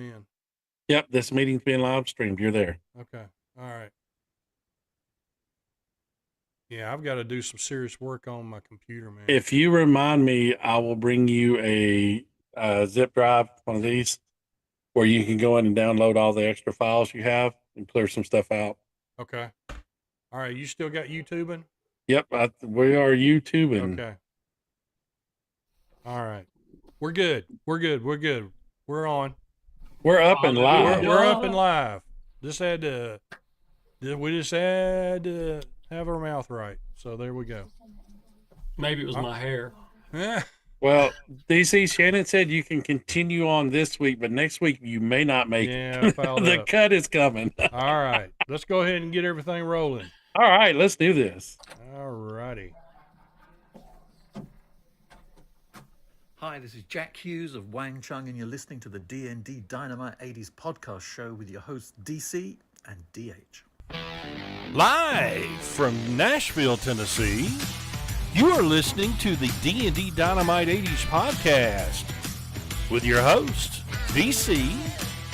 in. Yep, this meeting's being live streamed. You're there. Okay. All right. Yeah, I've got to do some serious work on my computer, man. If you remind me, I will bring you a zip drive, one of these, where you can go in and download all the extra files you have and clear some stuff out. Okay. All right. You still got YouTubing? Yep, we are YouTubing. Okay. All right. We're good. We're good. We're good. We're on. We're up and live. We're up and live. We just had to have our mouth right. So there we go. Maybe it was my hair. Yeah. Well, DC, Shannon said you can continue on this week, but next week you may not make it. The cut is coming. All right. Let's go ahead and get everything rolling. All right, let's do this. All righty. Hi, this is Jack Hughes of Wang Chung, and you're listening to the DND Dynamite 80s podcast show with your hosts DC and DH. Live from Nashville, Tennessee, you are listening to the D&D Dynamite 80s podcast with your hosts, DC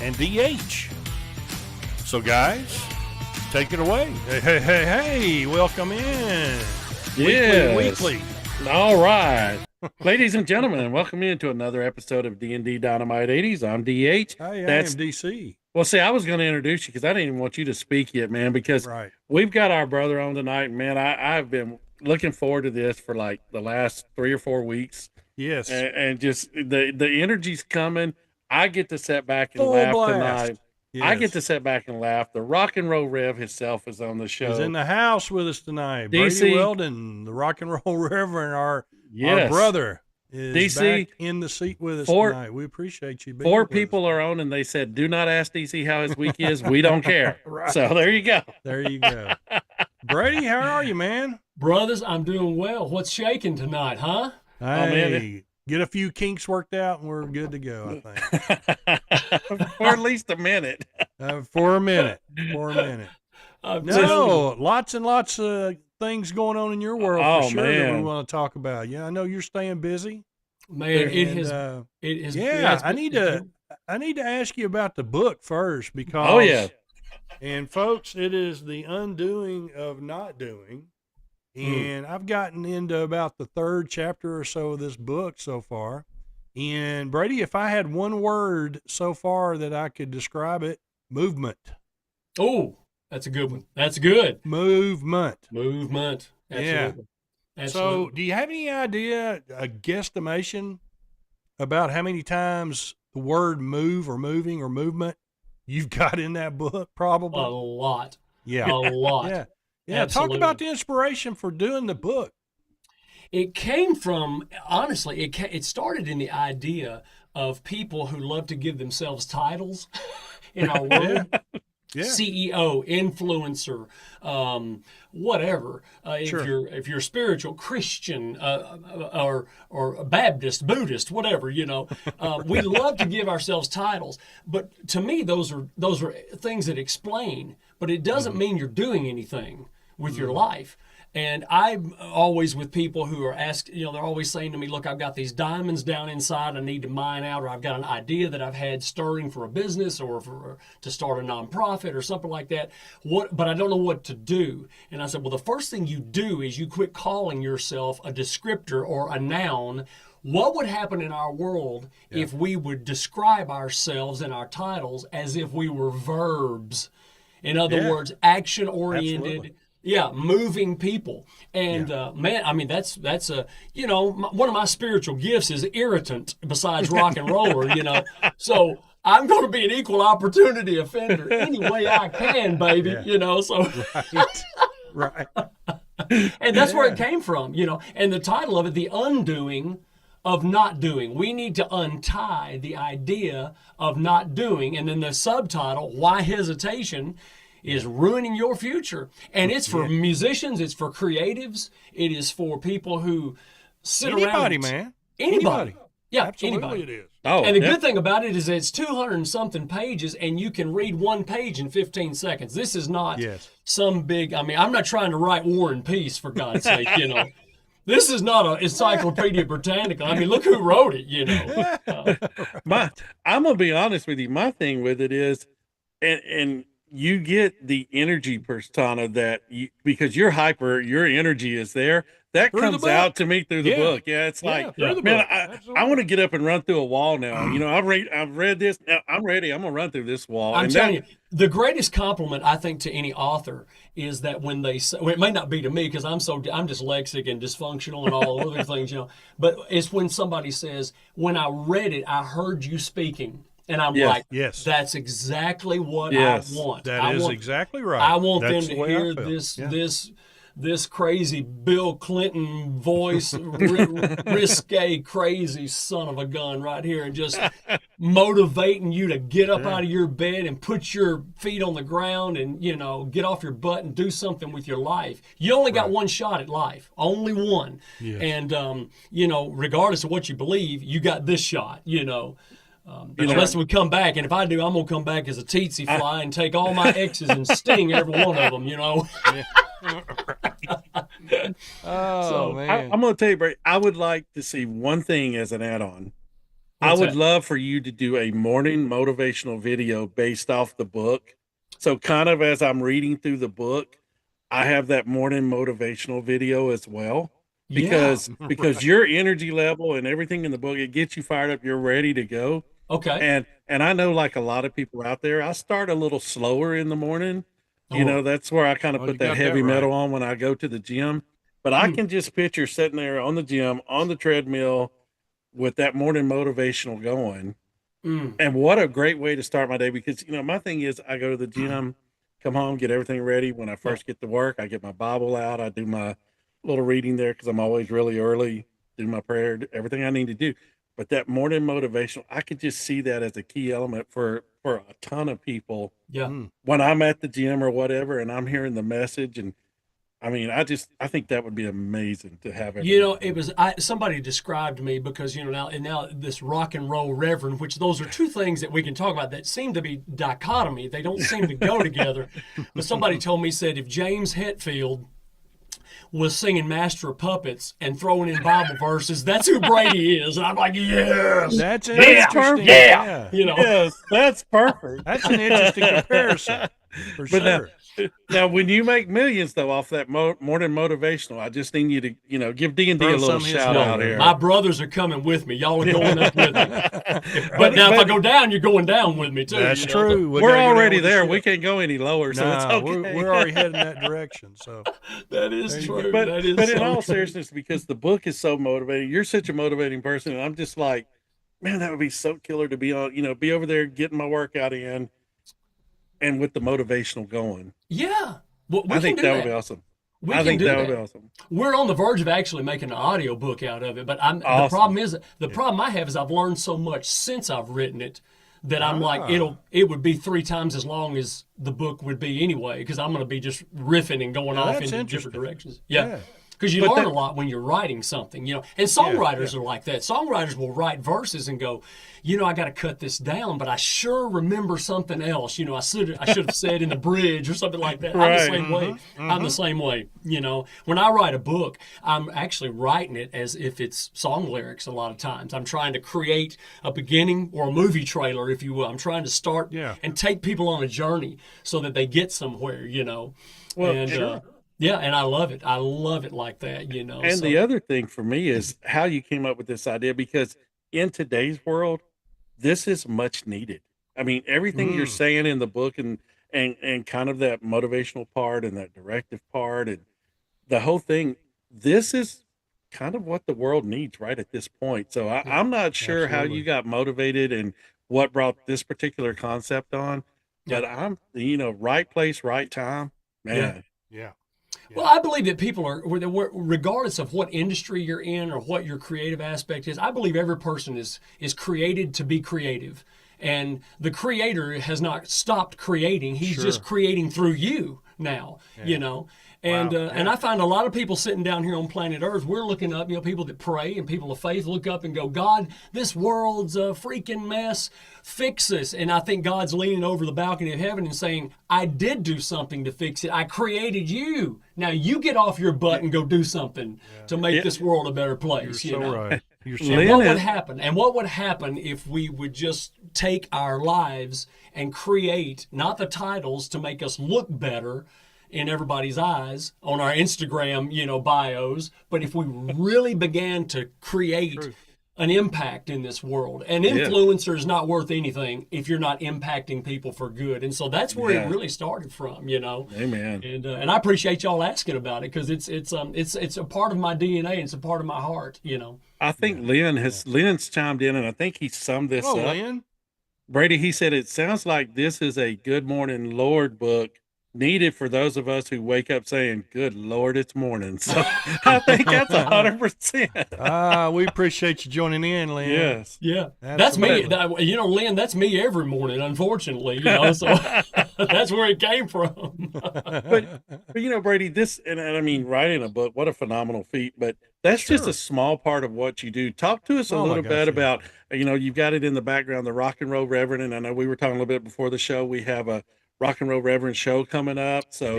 and DH. So, guys, take it away. Hey, welcome in. Yes. Weekly. All right. Ladies and gentlemen, welcome into another episode of D&D Dynamite 80s. I'm DH. Hey, I am DC. Well, see, I was going to introduce you because I didn't even want you to speak yet, man, because we've got our brother on tonight. Man, I've been looking forward to this for like the last 3 or 4 weeks. Yes. And just the energy's coming. I get to sit back and laugh tonight. Yes. I get to sit back and laugh. The Rock and Roll Rev himself is on the show. He's in the house with us tonight. DC, Brady Weldon, the Rock and Roll Reverend, our brother, is back in the seat with us tonight. We appreciate you being 4 people are on, and they said, do not ask DC how his week is. We don't care. Right. So there you go. There you go. Brady, how are you, man? Brothers, I'm doing well. What's shaking tonight, huh? Hey, get a few kinks worked out, and we're good to go, I think. For at least a minute. For a minute. No, lots and lots of things going on in your world for sure that we want to talk about. Yeah, I know you're staying busy. Man, it has. Yeah, I need to ask you about the book first because. And folks, it is The Undoing of Not Doing. And I've gotten into about the 3rd chapter or so of this book so far. And Brady, if I had one word so far that I could describe it, movement. Oh, that's a good one. That's good. Movement. Absolutely. Yeah. So do you have any idea, a guesstimation about how many times the word move or moving or movement you've got in that book? Probably. A lot. Yeah. A lot. Yeah. Talk about the inspiration for doing the book. It came from, honestly, it started in the idea of people who love to give themselves titles in our world. Yeah. CEO, influencer, whatever. If you're spiritual, Christian, or Baptist, Buddhist, whatever, we love to give ourselves titles. But to me, those are things that explain. But it doesn't mean you're doing anything with your life. And I'm always with people who are asked, they're always saying to me, look, I've got these diamonds down inside I need to mine out, or I've got an idea that I've had stirring for a business or to start a nonprofit or something like that. But I don't know what to do. And I said, well, the first thing you do is you quit calling yourself a descriptor or a noun. What would happen in our world if we would describe ourselves and our titles as if we were verbs? In other words, action-oriented. Absolutely. Yeah, moving people. And man, I mean, that's a, one of my spiritual gifts is irritant besides rock and roller, So I'm going to be an equal opportunity offender any way I can, baby, so. Right. And that's where it came from, and the title of it, The Undoing of Not Doing. We need to untie the idea of not doing. And then the subtitle, Why Hesitation is Ruining Your Future. And it's for musicians, it's for creatives, it is for people who sit around. Anybody, man. Anybody. Yeah, absolutely anybody. It is. Oh, and the good thing about it is it's 200 and something pages, and you can read one page in 15 seconds. This is not some big, I'm not trying to write War and Peace, for God's sake, This is not an Encyclopedia Britannica. I mean, look who wrote it, you know. I'm gonna be honest with you. My thing with it is, and you get the energy persona that because you're hyper, your energy is there. That comes out to me through the book. Yeah, it's like, man, I want to get up and run through a wall now. You know, I've read this. Now I'm ready. I'm gonna run through this wall. I'm telling you, the greatest compliment I think to any author is that when they say, well, it may not be to me because I'm dyslexic and dysfunctional and all other things, you know, but it's when somebody says, when I read it, I heard you speaking. And I'm like, yes, that's exactly what I want. That is exactly right. I want them to hear this crazy Bill Clinton voice, risque, crazy son of a gun right here, and just motivating you to get up out of your bed and put your feet on the ground and, you know, get off your butt and do something with your life. You only got one shot at life, only one. Yes. And, you know, regardless of what you believe, you got this shot, you know. Unless we come back, and if I do, I'm going to come back as a tsetse fly and take all my exes and sting every one of them, you know. Man. I'm going to tell you, Brady, I would like to see one thing as an add-on. I would love for you to do a morning motivational video based off the book. So kind of as I'm reading through the book, I have that morning motivational video as well. Because your energy level and everything in the book, it gets you fired up. You're ready to go. Okay. And I know, like a lot of people out there, I start a little slower in the morning. You know, that's where I kind of put that heavy metal on when I go to the gym. But I can just picture sitting there on the gym, on the treadmill with that morning motivational going. And what a great way to start my day, because, you know, my thing is I go to the gym, come home, get everything ready. When I first get to work, I get my Bible out. I do my little reading there because I'm always really early, do my prayer, everything I need to do. But that morning motivational, I could just see that as a key element for a ton of people. Yeah. When I'm at the gym or whatever, and I'm hearing the message, and I mean, I think that would be amazing to have. You know, it was somebody described me because, you know, now this rock and roll reverend, which those are two things that we can talk about that seem to be dichotomy. They don't seem to go together. But somebody told me, said, if James Hetfield was singing Master of Puppets and throwing in Bible verses, that's who Brady is. And I'm like, yes. That's interesting. Yeah. You know. Yes, that's perfect. That's an interesting comparison. For sure. Now, when you make millions, though, off that morning motivational, I just need you to, you know, give D&D a little shout out here. My brothers are coming with me. Y'all are going up with me. But now, if I go down, you're going down with me, too. That's true. We're already there. We can't go any lower, so it's okay. We're already heading that direction. So that is true. But in all seriousness, because the book is so motivating, you're such a motivating person, and I'm just like, man, that would be so killer to be on, you know, be over there getting my workout in. And with the motivational going. Yeah. Well, I think that would be awesome. I think that would be awesome. We're on the verge of actually making an audio book out of it. But the problem I have is I've learned so much since I've written it that I'm like, it would be 3 times as long as the book would be anyway, because I'm going to be just riffing and going off in different directions. Yeah. Because you learn a lot when you're writing something, you know. And songwriters are like that. Songwriters will write verses and go, you know, I got to cut this down, but I sure remember something else. You know, I should have said in the bridge or something like that. I'm the same way. I'm the same way. You know, when I write a book, I'm actually writing it as if it's song lyrics a lot of times. I'm trying to create a beginning or a movie trailer, if you will. I'm trying to start and take people on a journey so that they get somewhere, you know. Well, and, sure. Yeah, and I love it. I love it like that, you know. And the other thing for me is how you came up with this idea, because in today's world, this is much needed. I mean, everything you're saying in the book and kind of that motivational part and that directive part and the whole thing, this is kind of what the world needs right at this point. So I'm not sure how you got motivated and what brought this particular concept on, but I'm, you know, right place, right time, man. Yeah. Well, I believe that people are, regardless of what industry you're in or what your creative aspect is, I believe every person is created to be creative. And the creator has not stopped creating. He's just creating through you now, you know. And Wow. and I find a lot of people sitting down here on planet Earth, we're looking up, people that pray and people of faith look up and go, God, this world's a freaking mess. Fix this. And I think God's leaning over the balcony of heaven and saying, I did do something to fix it. I created you. Now you get off your butt and go do something to make this world a better place. You're so right. You're so and what would happen? And what would happen if we would just take our lives and create not the titles to make us look better in everybody's eyes on our Instagram, bios, but if we really began to create an impact in this world. An influencer is not worth anything if you're not impacting people for good. And so that's where it really started from, Amen. And I appreciate y'all asking about it because it's a part of my DNA. It's a part of my heart, I think Lynn's chimed in, and I think he summed this up. Lynn. Brady, he said, it sounds like this is a Good Morning Lord book needed for those of us who wake up saying, good Lord, it's morning. So I think that's 100%. We appreciate you joining in, Lynn. Yes. Yeah. That's me. Lynn, that's me every morning, unfortunately, so that's where it came from. but Brady, this, and I mean, writing a book, what a phenomenal feat, but that's just a small part of what you do. Talk to us a little bit about, you've got it in the background, the Rock and Roll Reverend, and I know we were talking a little bit before the show. We have a Rock and Roll Reverend show coming up. So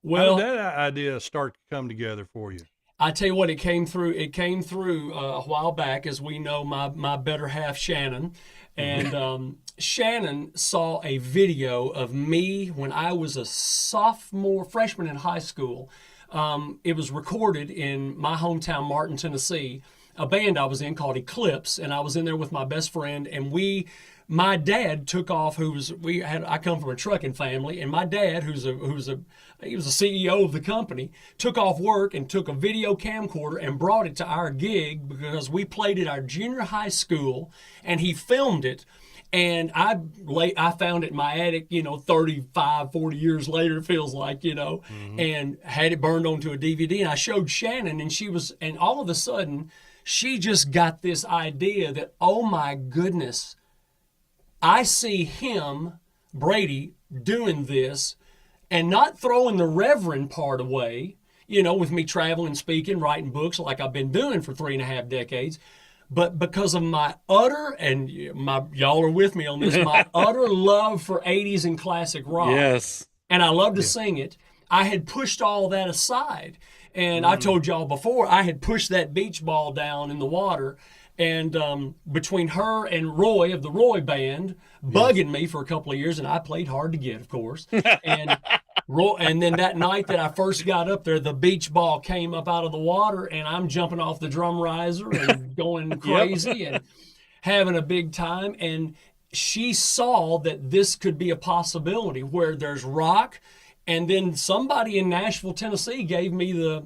well, how did that idea start to come together for you? I tell you what, it came through a while back, as we know, my better half, Shannon. And Shannon saw a video of me when I was a freshman in high school. It was recorded in my hometown, Martin, Tennessee, a band I was in called Eclipse, and I was in there with my best friend, and my dad took off. I come from a trucking family, and my dad, he was a CEO of the company, took off work and took a video camcorder and brought it to our gig because we played at our junior high school, and he filmed it. And I found it in my attic, 35, 40 years later, it feels like, and had it burned onto a DVD. And I showed Shannon, and all of a sudden, she just got this idea that, oh my goodness, I see him, Brady, doing this and not throwing the reverend part away, with me traveling, speaking, writing books like I've been doing for 3.5 decades. But because of my utter, and y'all are with me on this, my utter love for 80s and classic rock. Yes. And I love to sing it. I had pushed all that aside. And I told y'all before, I had pushed that beach ball down in the water. And between her and Roy of the Roy Band bugging me for a couple of years, and I played hard to get, of course. And then that night that I first got up there, the beach ball came up out of the water, and I'm jumping off the drum riser and going crazy and having a big time. And she saw that this could be a possibility where there's rock. And then somebody in Nashville, Tennessee gave me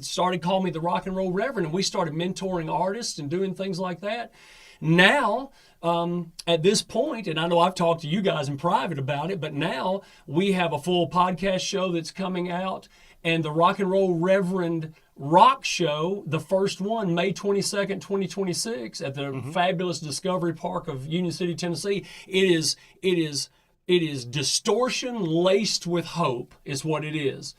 started calling me the Rock and Roll Reverend, and we started mentoring artists and doing things like that. Now, at this point, and I know I've talked to you guys in private about it, but now we have a full podcast show that's coming out, and the Rock and Roll Reverend Rock Show, the first one, May 22nd, 2026, at the fabulous Discovery Park of Union City, Tennessee. It is distortion laced with hope is what it is.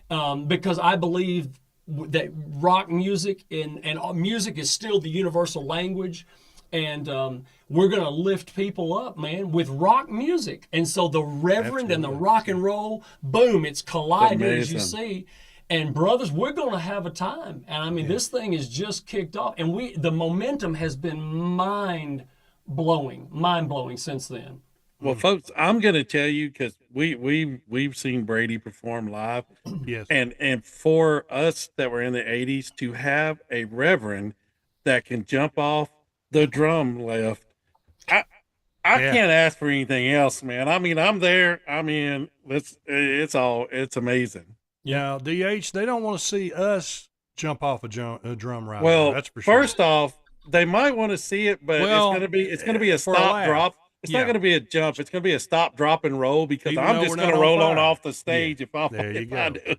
Because I believe that rock music and music is still the universal language. And we're going to lift people up, man, with rock music. And so the Reverend and the rock and roll, boom, it's colliding, as you see. And brothers, we're going to have a time. And I mean, this thing is just kicked off. And the momentum has been mind-blowing since then. Well, folks, I'm going to tell you, because we've seen Brady perform live. Yes. And for us that were in the 80s to have a reverend that can jump off the drum lift, I can't ask for anything else, man. I mean, I'm there. I mean, it's amazing. Yeah, DH, they don't want to see us jump off a drum riser. Well, that's for sure. First off, they might want to see it, but it's going to be a stop drop. It's not going to be a jump. It's going to be a stop, drop, and roll, because I'm just going to roll on off the stage if I do.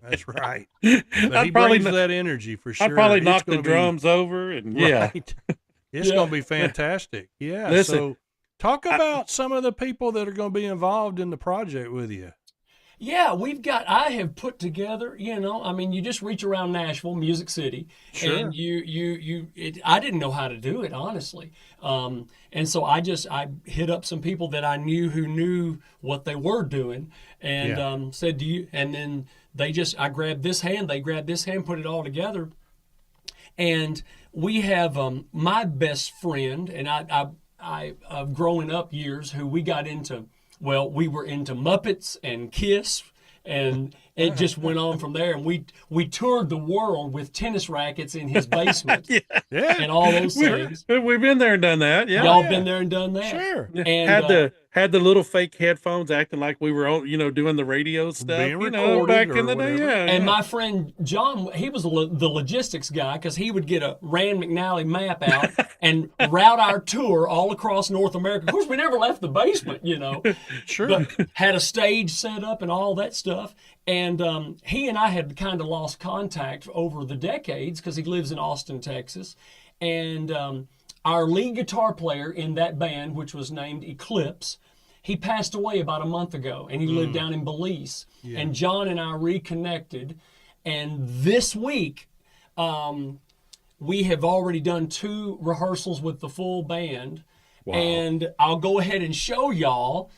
That's right. But he brings that energy for sure. I'd probably knock the drums over, and it's going to be fantastic. Yeah. Listen, so talk about some of the people that are going to be involved in the project with you. Yeah, I have put together, I mean, you just reach around Nashville, Music City, Sure. and I didn't know how to do it, honestly. And so I hit up some people that I knew who knew what they were doing and said, and then I grabbed this hand, they grabbed this hand, put it all together. And we have my best friend, and I growing up years, who we got into. Well, we were into Muppets and Kiss, and it just went on from there. And we toured the world with tennis rackets in his basement and all those things. We've been there and done that. Yeah, y'all been there and done that. Sure. And had the little fake headphones, acting like we were on, doing the radio stuff, being recorded back or in the day. whatever. Yeah, And my friend John, he was the logistics guy, because he would get a Rand McNally map out and route our tour all across North America. Of course, we never left the basement, Sure. but had a stage set up and all that stuff. And he and I had kind of lost contact over the decades, because he lives in Austin, Texas. And our lead guitar player in that band, which was named Eclipse, he passed away about a month ago, and he lived down in Belize. Yeah. And John and I reconnected, and this week we have already done 2 rehearsals with the full band. Wow. And I'll go ahead and show y'all.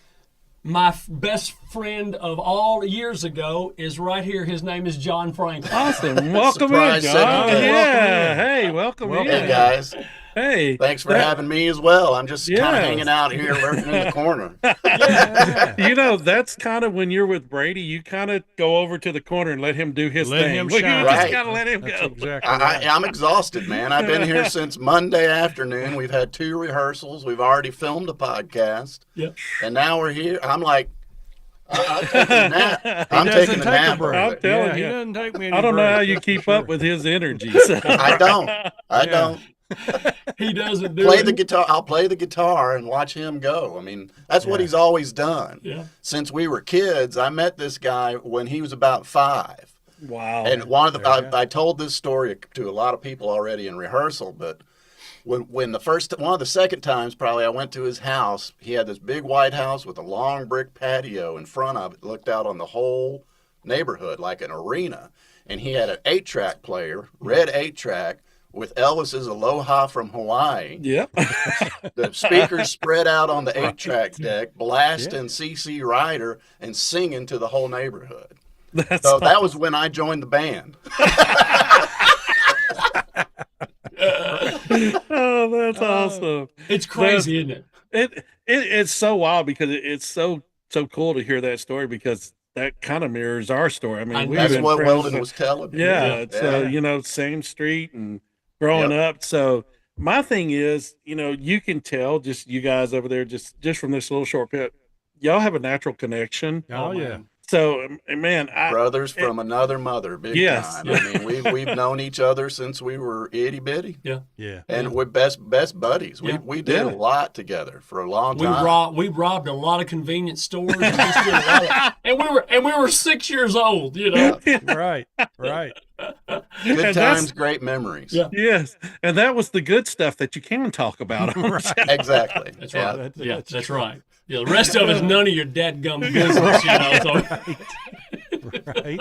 My best friend of all years ago is right here. His name is John Franklin. Awesome. Welcome in, John. Hey, welcome in. Hey, guys. Hey. Thanks for having me as well. I'm just kind of hanging out here, lurking in the corner. That's kind of when you're with Brady, you kind of go over to the corner and let him do his Let thing. him You shine. just got to let him That's go. exactly right. I'm exhausted, man. I've been here since Monday afternoon. We've had 2 rehearsals. We've already filmed a podcast. Yep. And now we're here. I'm like, I'm taking a nap. I'm taking a nap. I'm telling He you. doesn't take me any I don't know breaks, how you that's keep for up sure. with his energy. So. I don't. He doesn't do Play it. the guitar. I'll play the guitar and watch him go. I mean, that's what he's always done. Yeah. Since we were kids, I met this guy when he was about 5. Wow. And I told this story to a lot of people already in rehearsal, but when one of the second times probably I went to his house, he had this big white house with a long brick patio in front of it, looked out on the whole neighborhood like an arena. And he had an 8-track player, red 8-track, with Elvis's Aloha from Hawaii. Yep. The speakers spread out on the 8-track deck, blasting CC Rider and singing to the whole neighborhood. That was when I joined the band. Oh, that's awesome. It's crazy, isn't it? It's so wild, because it's so cool to hear that story, because that kind of mirrors our story. I mean, that's what Weldon was telling me. Yeah. So, same street and growing up. So my thing is, you can tell, just you guys over there, just from this little short bit, y'all have a natural connection. Oh, yeah. So, man, brothers from another mother, big time. I mean, we've known each other since we were itty bitty. Yeah. Yeah. And we're best buddies. We did a lot together for a long time. We robbed a lot of convenience stores, and, just did a lot of, and we were 6 years old. Right. Good times, great memories. Yeah. Yes, and that was the good stuff that you can talk about. Right. Exactly. That's right. That's right. Yeah, the rest of it's none of your dadgum business, Right.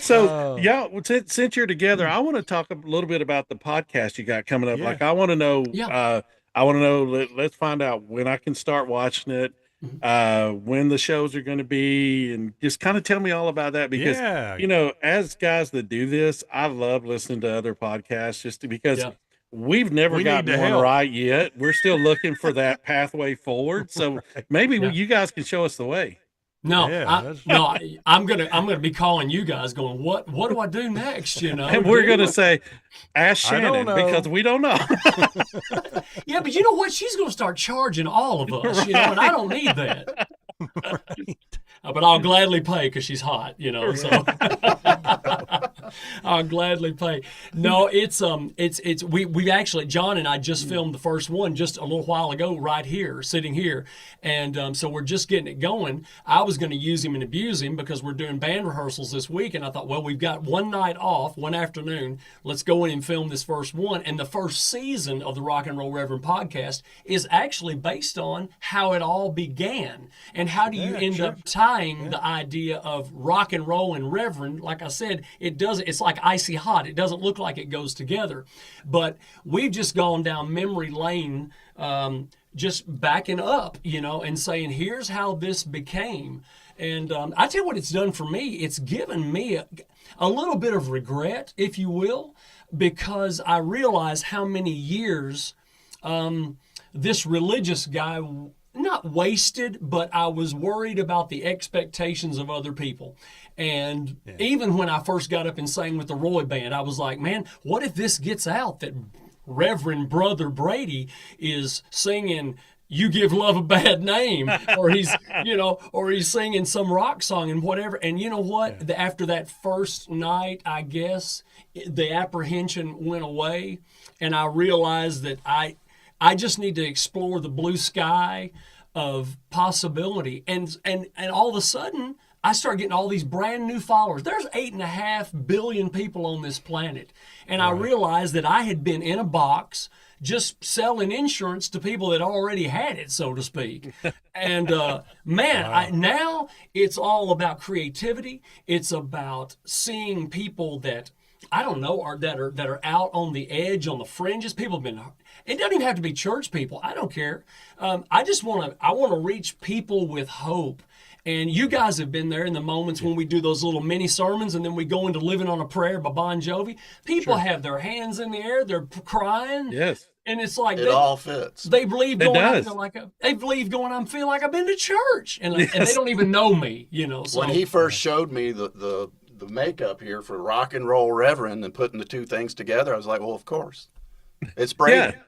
So, since you're together, I want to talk a little bit about the podcast you got coming up. Yeah. Like, I want to know. Let's find out when I can start watching it. When the shows are going to be, and just kind of tell me all about that, because as guys that do this, I love listening to other podcasts because we've never gotten one right yet. We're still looking for that pathway forward. So maybe you guys can show us the way. I'm gonna be calling you guys, going, what do I do next? And we're gonna say, ask Shannon, because we don't know. Yeah, but you know what? She's gonna start charging all of us, and I don't need that. But I'll gladly pay, because she's hot, So I'll gladly pay. No, we actually, John and I just filmed the first one just a little while ago right here, sitting here. And so we're just getting it going. I was going to use him and abuse him because we're doing band rehearsals this week. And I thought, well, we've got one night off, one afternoon. Let's go in and film this first one. And the first season of the Rock and Roll Reverend podcast is actually based on how it all began. And how do you end up tying the idea of rock and roll and reverend? Like I said, it's like icy hot. It doesn't look like it goes together. But we've just gone down memory lane, just backing up, and saying, here's how this became. And I tell you what it's done for me. It's given me a little bit of regret, if you will, because I realize how many years this religious guy, not wasted, but I was worried about the expectations of other people. And even when I first got up and sang with the Roy Band, I was like, man, what if this gets out that Reverend Brother Brady is singing "You Give Love a Bad Name," or he's, or he's singing some rock song and whatever. And you know what? After that first night, I guess the apprehension went away, and I realized that I just need to explore the blue sky of possibility. And all of a sudden, I start getting all these brand new followers. There's 8.5 billion people on this planet. And I realized that I had been in a box just selling insurance to people that already had it, so to speak. And now it's all about creativity. It's about seeing people that I don't know that are out on the edge, on the fringes. People have been. It doesn't even have to be church people. I don't care. I want to reach people with hope. And you guys have been there in the moments when we do those little mini sermons and then we go into Living on a Prayer by Bon Jovi. People have their hands in the air. They're crying. Yes. And it's like it all fits. They believe going. I feel like I've been to church, and they don't even know me. So. When he first showed me the makeup here for Rock and Roll Reverend and putting the two things together, I was like, well, of course, it's Brady.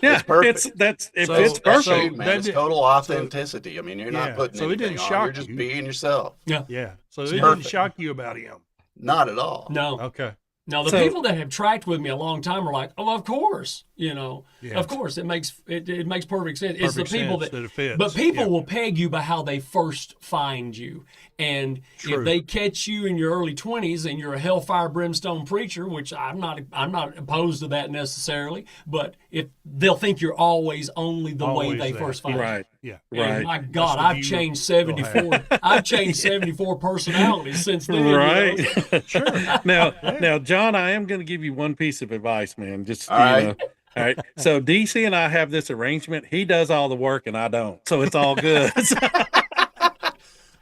Yeah, it's perfect. It's perfect, man. It's total authenticity. I mean, you're not putting anything on. You're just you. being yourself. Yeah. So it didn't shock you about him. Not at all. No. Okay. Now, the people that have tracked with me a long time are like, oh, of course, of course, it makes perfect sense. It's the people that it fits. But people will peg you by how they first find you. And if they catch you in your early 20s and you're a hellfire brimstone preacher, which I'm not opposed to that necessarily, but if they'll think you're always only the way they first find you. Right. Yeah. And my God, I've changed 74. I've changed 74 personalities since then. Right. Sure. Now, John, I am going to give you one piece of advice, man. Just all right. All right. So DC and I have this arrangement. He does all the work and I don't. So it's all good.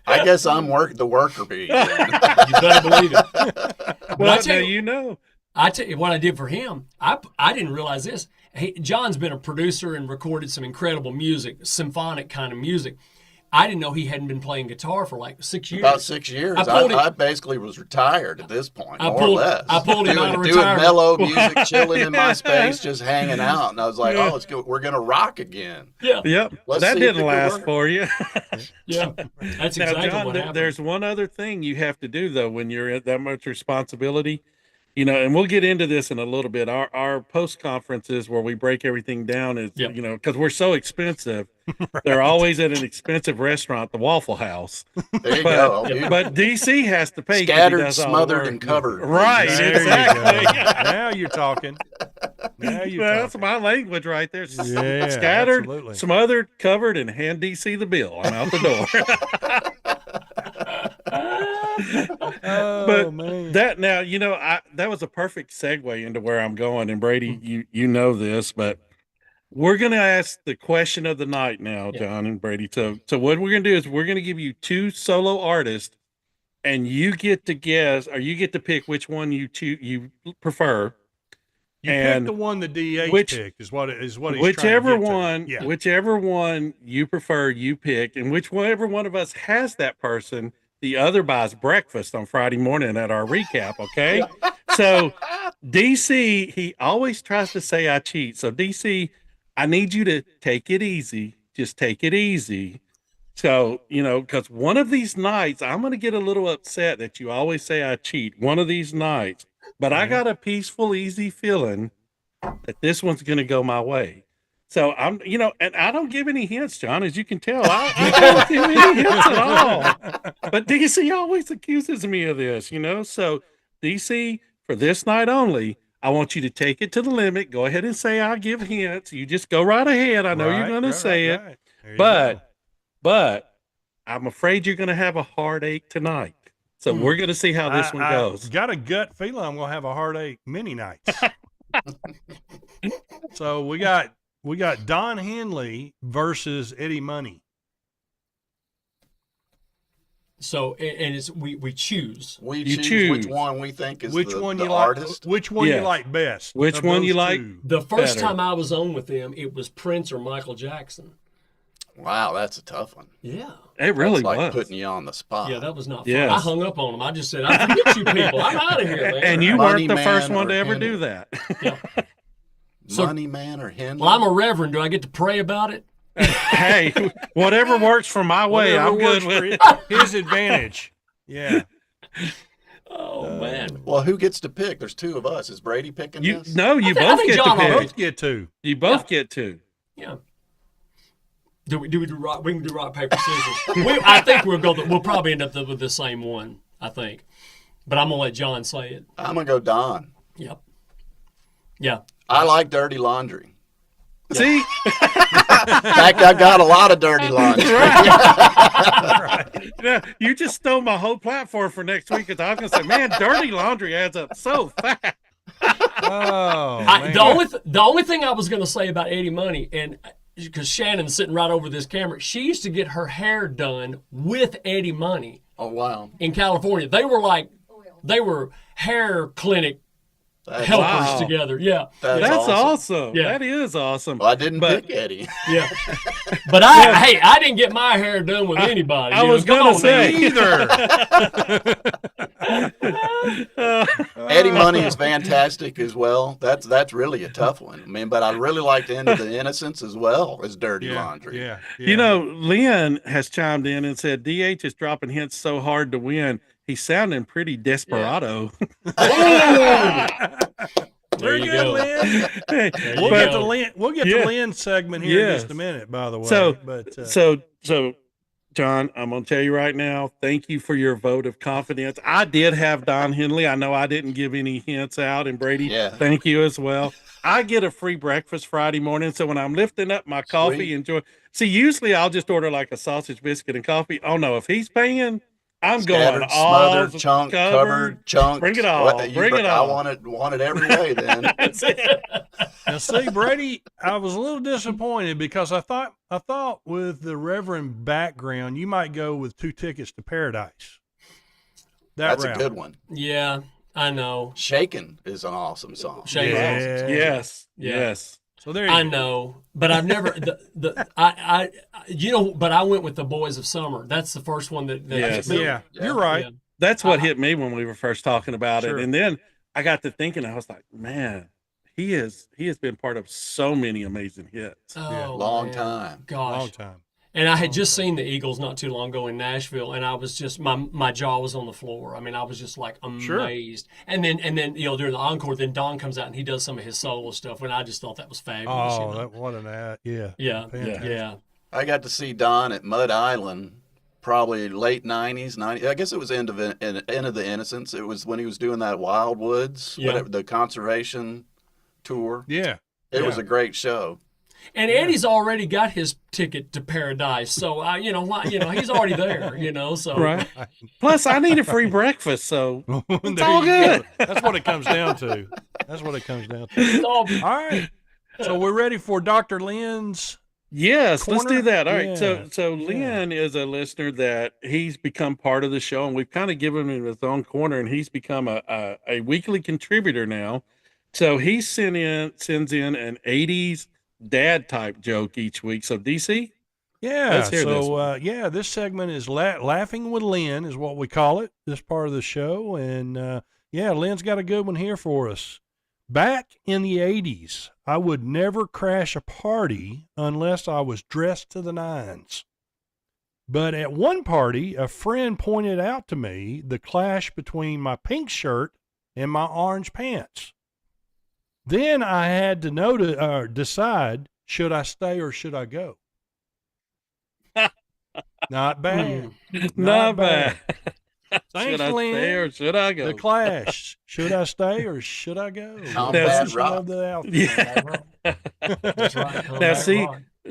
I guess I'm the worker bee. You better believe it. Well, I tell you, I tell you what I did for him. I didn't realize this. John's been a producer and recorded some incredible music, symphonic kind of music. I didn't know he hadn't been playing guitar for like 6 years. About 6 years. I basically was retired at this point, more or less. I pulled him out of retirement. Doing mellow music, chilling in my space, just hanging out. And I was like, oh, let's go. We're going to rock again. Yeah. Yep. That didn't last for you. Yeah. That's exactly now, John, what happened. There's one other thing you have to do, though, when you're at that much responsibility. And we'll get into this in a little bit. Our post conferences where we break everything down is, because we're so expensive, they're always at an expensive restaurant, the Waffle House. There you go. But DC has to pay. Scattered, smothered, and covered. Right. Exactly. Now you're talking. That's my language right there. Yeah, scattered, absolutely. Smothered, covered, and hand DC the bill. I'm out the door. Man. That now, that was a perfect segue into where I'm going. And Brady, you know this, but we're going to ask the question of the night now, John and Brady. So what we're going to do is we're going to give you two solo artists, and you get to guess, or you get to pick which one you prefer. You pick the one the DH picked is what he's whichever trying to get to. Whichever one you prefer, you pick, and whichever one of us has that person, the other buys breakfast on Friday morning at our recap, okay? So, DC, he always tries to say I cheat. So, DC, I need you to take it easy. Just take it easy. So, because one of these nights, I'm going to get a little upset that you always say I cheat one of these nights, but I got a peaceful, easy feeling that this one's going to go my way. So I'm, and I don't give any hints, John, as you can tell. I don't give any hints at all. But DC always accuses me of this, So DC, for this night only, I want you to take it to the limit. Go ahead and say I give hints. You just go right ahead. I know you're going to say it. But I'm afraid you're going to have a heartache tonight. So we're going to see how this one goes. Got a gut feeling I'm going to have a heartache many nights. So we got Don Henley versus Eddie Money. So and it's we choose. We choose which one we think is the artist. Which one you like best? Which one you like? The first time I was on with them, it was Prince or Michael Jackson. Wow, that's a tough one. Yeah. It really was. Like putting you on the spot. Yeah, that was not fun. Yes. I hung up on them. I just said, I forget you people. I'm out of here, man. And you weren't the first one to ever do that. Yeah. Money Man or Henley? Well, I'm a reverend. Do I get to pray about it? Hey, whatever works for my way, I'm good with his advantage. Yeah. Oh, man. Well, who gets to pick? There's two of us. Is Brady picking this? No, you both get to pick. Both get to. You both get to. Yeah. Do we do rock? We can do rock, paper, scissors. I think we'll probably end up with the same one, I think. But I'm going to let John say it. I'm going to go Don. Yep. Yeah. I like Dirty Laundry. See? In fact, I got a lot of dirty laundry. Right. Yeah, you just stole my whole platform for next week because I was going to say, man, Dirty Laundry adds up so fast. The only thing I was going to say about Eddie Money, and because Shannon's sitting right over this camera, she used to get her hair done with Eddie Money. Oh, wow. In California. They were hair clinic helpers together. Yeah. That's awesome. Yeah. That is awesome. Well, I didn't pick Eddie. Yeah. But I didn't get my hair done with anybody. I was going to say either. Eddie Money is fantastic as well. That's really a tough one. I mean, but I really liked End of the Innocents as well as Dirty Laundry. Yeah. Lynn has chimed in and said DH is dropping hints so hard to win. He's sounding pretty desperado. Yeah. There you go, Lynn. We'll get to Lynn's segment here in just a minute, by the way. So, John, I'm going to tell you right now, thank you for your vote of confidence. I did have Don Henley. I know I didn't give any hints out, and Brady, thank you as well. I get a free breakfast Friday morning, so when I'm lifting up my coffee, usually I'll just order like a sausage biscuit and coffee. Oh, no, if he's paying, I'm scattered, going all smothered, chunk, covered, chunk. Bring it all. Bring it all. I want it every way then. That's it. Now, see, Brady, I was a little disappointed because I thought with the Reverend background, you might go with 2 Tickets to Paradise. That's a good one. Yeah, I know. Shaken is an awesome song. Yes. So there you go. I know, but I've never but I went with the Boys of Summer. That's the first one that you're right. Yeah. That's what hit me when we were first talking about it. And then I got to thinking, I was like, man, he has been part of so many amazing hits. Long time. Gosh. Long time. And I had just seen the Eagles not too long ago in Nashville, and I was just my jaw was on the floor. I mean, I was just like amazed. And then during the encore, then Don comes out and he does some of his solo stuff, and I just thought that was fabulous. Oh, what an ad! Yeah. I got to see Don at Mud Island, probably late '90s. I guess it was end of the Innocents. It was when he was doing that Wildwoods, whatever, the conservation tour. Yeah, it was a great show. And Eddie's already got his ticket to paradise, so he's already there. So right. Plus, I need a free breakfast, so it's all good. That's what it comes down to. All right, so we're ready for Dr. Lynn's. Yes, corner? Let's do that. All right. So Lynn is a listener that he's become part of the show, and we've kind of given him his own corner, and he's become a weekly contributor now. So he sends in an 80s dad type joke each week. So DC, this segment is laughing with Lynn is what we call it, this part of the show. And Lynn's got a good one here for us. Back in the 80s, I would never crash a party unless I was dressed to the nines. But at one party, a friend pointed out to me the clash between my pink shirt and my orange pants. Then I had to decide, should I stay or should I go? Not bad. Not bad. Thanks, should I Lynn. stay or should I go? The clash. Should I stay or should I go? Not bad, Rob. Yeah. That's right. Now,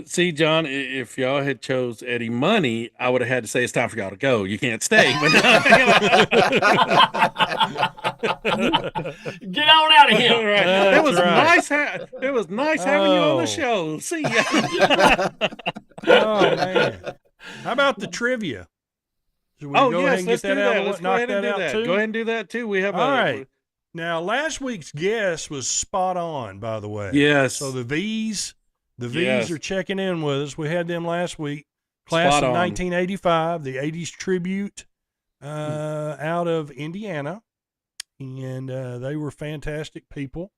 see, John, if y'all had chose Eddie Money, I would have had to say it's time for y'all to go. You can't stay. Get on out of here. Right. It was nice. It was nice having you on the show. See ya. Oh man! How about the trivia? Should we go ahead and get that out? Let's go ahead and do that. Go ahead and do that too. We have all right. Now, last week's guest was spot on, by the way. Yes. So the V's are checking in with us. We had them last week. Class of 1985, the 80s tribute out of Indiana. And they were fantastic people.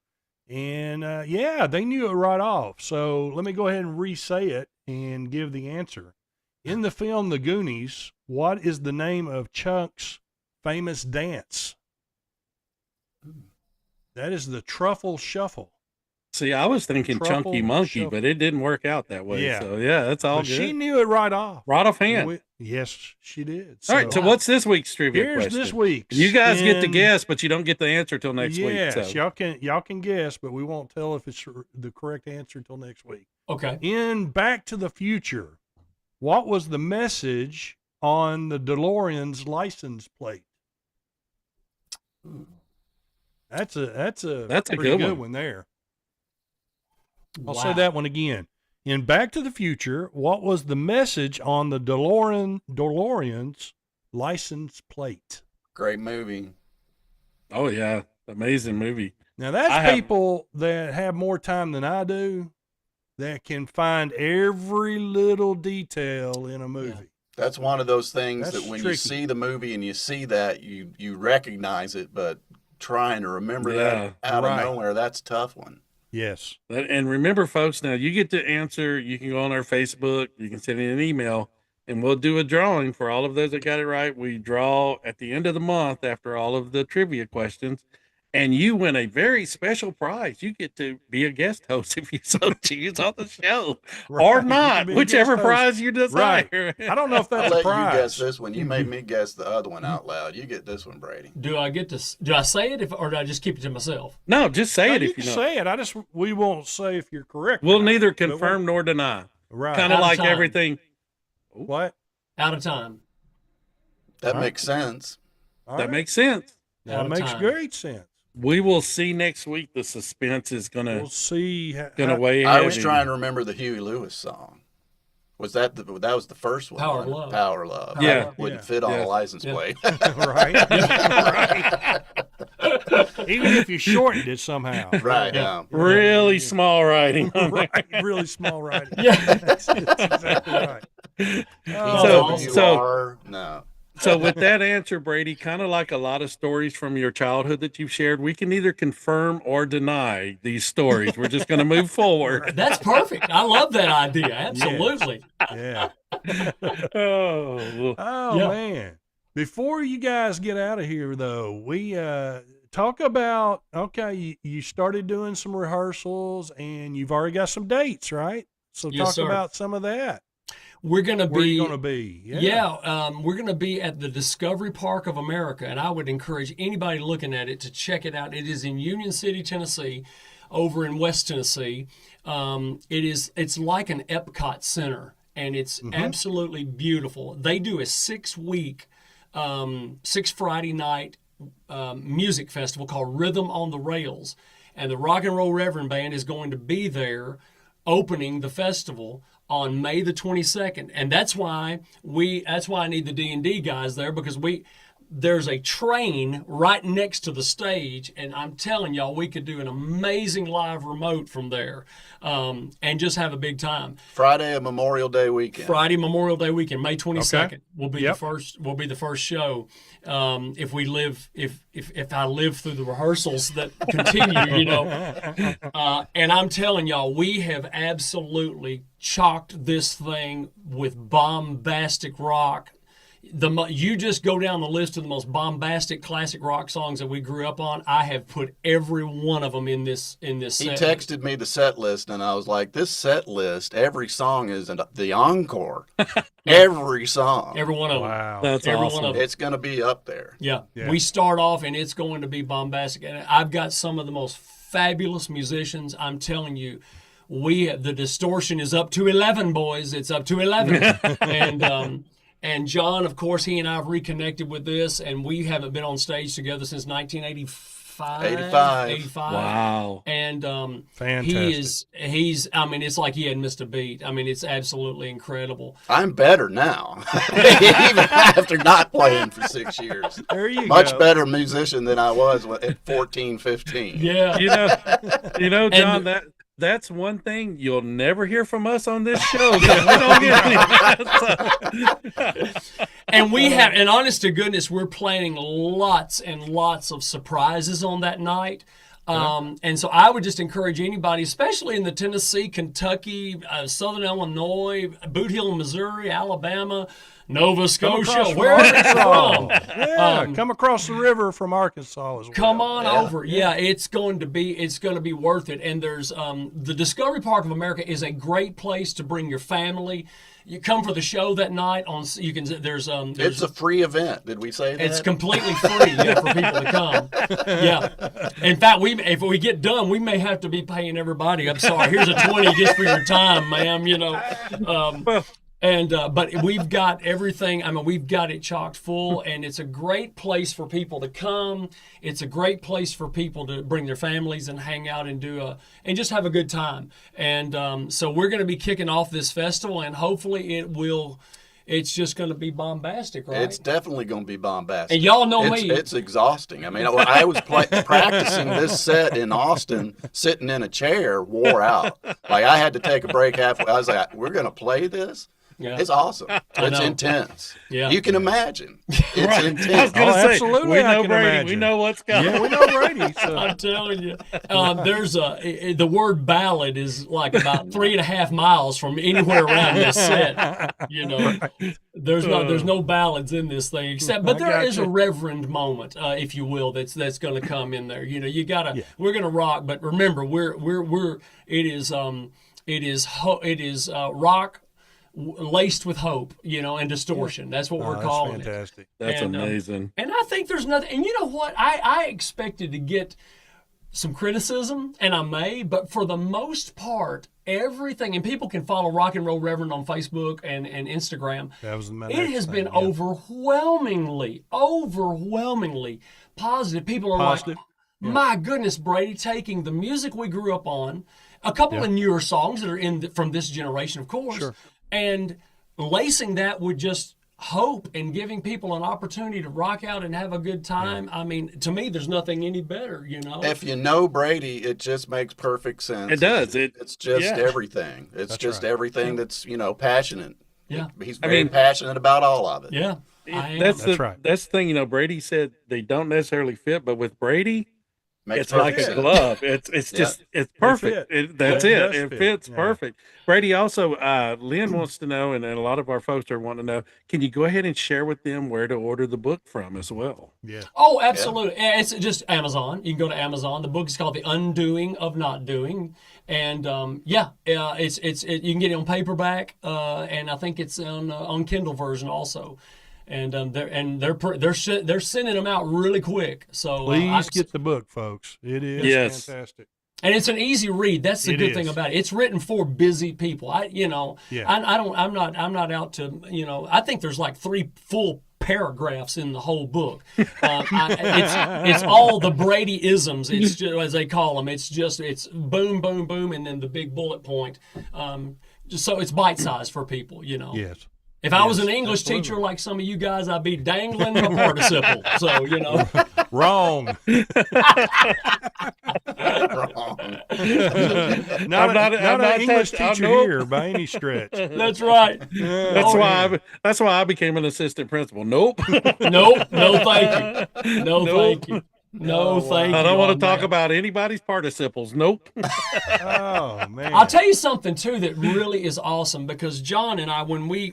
And, they knew it right off. So let me go ahead and re-say it and give the answer. In the film The Goonies, what is the name of Chuck's famous dance? That is the Truffle Shuffle. See, I was thinking Chunky Monkey, but it didn't work out that way. Yeah. So, that's all good. She knew it right off. Right off hand. Yes, she did. All right, so what's this week's trivia question? Here's this week's. You guys get to guess, but you don't get the answer till next week. Yes, y'all can guess, but we won't tell if it's the correct answer until next week. Okay. In Back to the Future, what was the message on the DeLorean's license plate? That's a pretty good one there. I'll say that one again. In Back to the Future, what was the message on the DeLorean's license plate? Great movie. Oh yeah, amazing movie. Now that's people that have more time than I do that can find every little detail in a movie. Yeah. That's one of those things that when you see the movie and you see that, you recognize it, but trying to remember that out of nowhere, that's a tough one. Yes. And remember, folks, now you get to answer. You can go on our Facebook. You can send in an email, and we'll do a drawing for all of those that got it right. We draw at the end of the month after all of the trivia questions, and you win a very special prize. You get to be a guest host if you so choose on the show, or not, whichever prize you desire. Right. I don't know if that's a prize. I'll let you guess this one. You made me guess the other one out loud. You get this one, Brady. Do I say it, or do I just keep it to myself? No, just say it if you know. Say it. We won't say if you're correct. We'll neither confirm nor deny. Right. Kind of like everything. What? Out of time. That makes sense. That makes sense. That makes great sense. We will see next week. The suspense is gonna weigh. I was trying to remember the Huey Lewis song. Was that that was the first one? Power of Love. Power of Love. Yeah, wouldn't fit on a license plate. Right. Even if you shortened it somehow. Right. Yeah. Really small writing. Right. Really small writing. Yeah. That's exactly right. So with that answer, Brady, kind of like a lot of stories from your childhood that you've shared, we can either confirm or deny these stories. We're just going to move forward. That's perfect. I love that idea. Absolutely. Yeah. Oh, man. Before you guys get out of here, though, we talk about, you started doing some rehearsals and you've already got some dates, right? So talk about some of that. We're going to be. Where are you going to be? We're going to be at the Discovery Park of America, and I would encourage anybody looking at it to check it out. It is in Union City, Tennessee, over in West Tennessee. It's like an Epcot Center, and it's absolutely beautiful. They do a 6-week, 6 Friday night music festival called Rhythm on the Rails, and the Rock and Roll Reverend Band is going to be there opening the festival on May the 22nd, and that's why I need the D&D guys there, because there's a train right next to the stage, and I'm telling y'all, we could do an amazing live remote from there, and just have a big time. Friday of Memorial Day weekend. Friday Memorial Day weekend, May 22nd will be Yep. the first. Will be the first show. If we live, if I live through the rehearsals that continue, you know. And I'm telling y'all, we have absolutely chalked this thing with bombastic rock. You just go down the list of the most bombastic classic rock songs that we grew up on. I have put every one of them in this He set. texted me the set list, and I was like, "This set list, every song is the encore. Every song, Every one of them. Wow. That's Every awesome. one of them. it's going to be up there." Yeah. Yeah. We start off and it's going to be bombastic. And I've got some of the most fabulous musicians. I'm telling you, the distortion is up to 11, boys. It's up to 11. And John, of course, he and I have reconnected with this, and we haven't been on stage together since 1985. 85. Wow. And Fantastic. he's I mean, it's like he hadn't missed a beat. I mean, it's absolutely incredible. I'm better now, even after not playing for 6 years. There you Much go. better musician than I was at 14, 15. Yeah. You know, John, that's one thing you'll never hear from us on this show. We don't get And we have, and honest to goodness, we're planning lots and lots of surprises on that night. And so I would just encourage anybody, especially in the Tennessee, Kentucky, Southern Illinois, Boot Hill, Missouri, Alabama, Nova Scotia, wherever it's from. Yeah, come across the river from Arkansas as well. Come on over. Yeah, it's going to be worth it. And there's the Discovery Park of America is a great place to bring your family. You come for the show that night there's It's a free event. Did we say that? it's completely free for people to come. Yeah. In fact, if we get done, we may have to be paying everybody. I'm sorry. Here's a 20 just for your time, ma'am. You know. But we've got everything. I mean, we've got it chocked full, and it's a great place for people to come. It's a great place for people to bring their families and hang out and and just have a good time. And so we're going to be kicking off this festival, and hopefully it's just going to be bombastic, right? It's definitely going to be bombastic. And y'all know me. It's exhausting. I mean, I was practicing this set in Austin, sitting in a chair, wore out. Like, I had to take a break halfway. I was like, we're going to play this? Yeah. It's awesome. It's know. intense. Yeah. You can imagine. It's I was intense. going to say, absolutely, we I know can Brady. imagine. We know what's coming. Yeah, we know Brady. So. I'm telling you, there's the word ballad is like about 3.5 miles from anywhere around this set. You know, there's no ballads in this thing except, but there is a reverend moment, if you will, that's going to come in there. You know, we're going to rock, but remember, it is rock laced with hope, you know, and distortion. That's what we're calling fantastic. it. That's amazing. And I think there's nothing. And you know what? I expected to get some criticism, and I may, but for the most part, everything. And people can follow Rock and Roll Reverend on Facebook and Instagram. That was my It next has thing, been yeah. overwhelmingly positive. People are Positive. like, my goodness, Brady, taking the music we grew up on, a couple of newer songs that are from this generation, of course, Sure. and lacing that with just hope and giving people an opportunity to rock out and have a good time. I mean, to me, there's nothing any better, you know. If you know Brady, it just makes perfect sense. It does. It's just everything. It's just right. everything that's, passionate. Yeah. He's very passionate about all of it. Yeah, I am. That's right. That's the thing. You know, Brady said they don't necessarily fit, but with Brady, Makes it's like perfect a sense. glove. It's just it's perfect. That's It it. does It fit. fits Yeah. perfect. Brady also, Lynn wants to know, and a lot of our folks are wanting to know. Can you go ahead and share with them where to order the book from as well? Yeah. Oh, absolutely. It's just Amazon. You can go to Amazon. The book is called The Undoing of Not Doing. And you can get it on paperback, and I think it's on Kindle version also. And they're sending them out really quick. So Please get the book, folks. It is fantastic. And it's an easy read. That's the good thing is. about it. It's written for busy people. I'm not out to, I think there's like 3 full paragraphs in the whole book. It's all the Brady isms. It's just, as they call them. It's boom, boom, boom, and then the big bullet point. So it's bite sized for people, Yes. If I was an English teacher like some of you guys, I'd be dangling a participle. So, you know. Wrong. Wrong. Not an English teacher here by any stretch. That's right. That's why I became an assistant principal. Nope. Nope. No, thank you. No, thank you. No, thank you. I don't want to talk about anybody's participles. Nope. Oh man! I'll tell you something too that really is awesome, because John and I, when we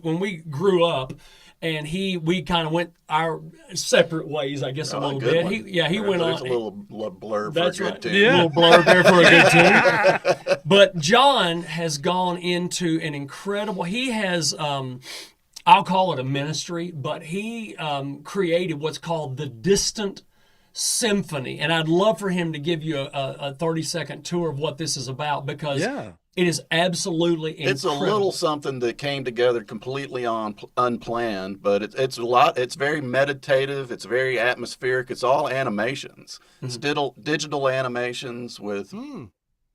grew up, and we kind of went our separate ways, I guess, a little bit. One. He went on. There's a little blurb That's for a good right. tune. Yeah. A little blurb there for a good tune. But John has gone into an incredible. He has. I'll call it a ministry, but he created what's called the Distant Symphony, and I'd love for him to give you a 30-second tour of what this is about, because it is absolutely incredible. It's a little something that came together completely unplanned, but it's a lot. It's very meditative. It's very atmospheric. It's all animations. It's digital animations with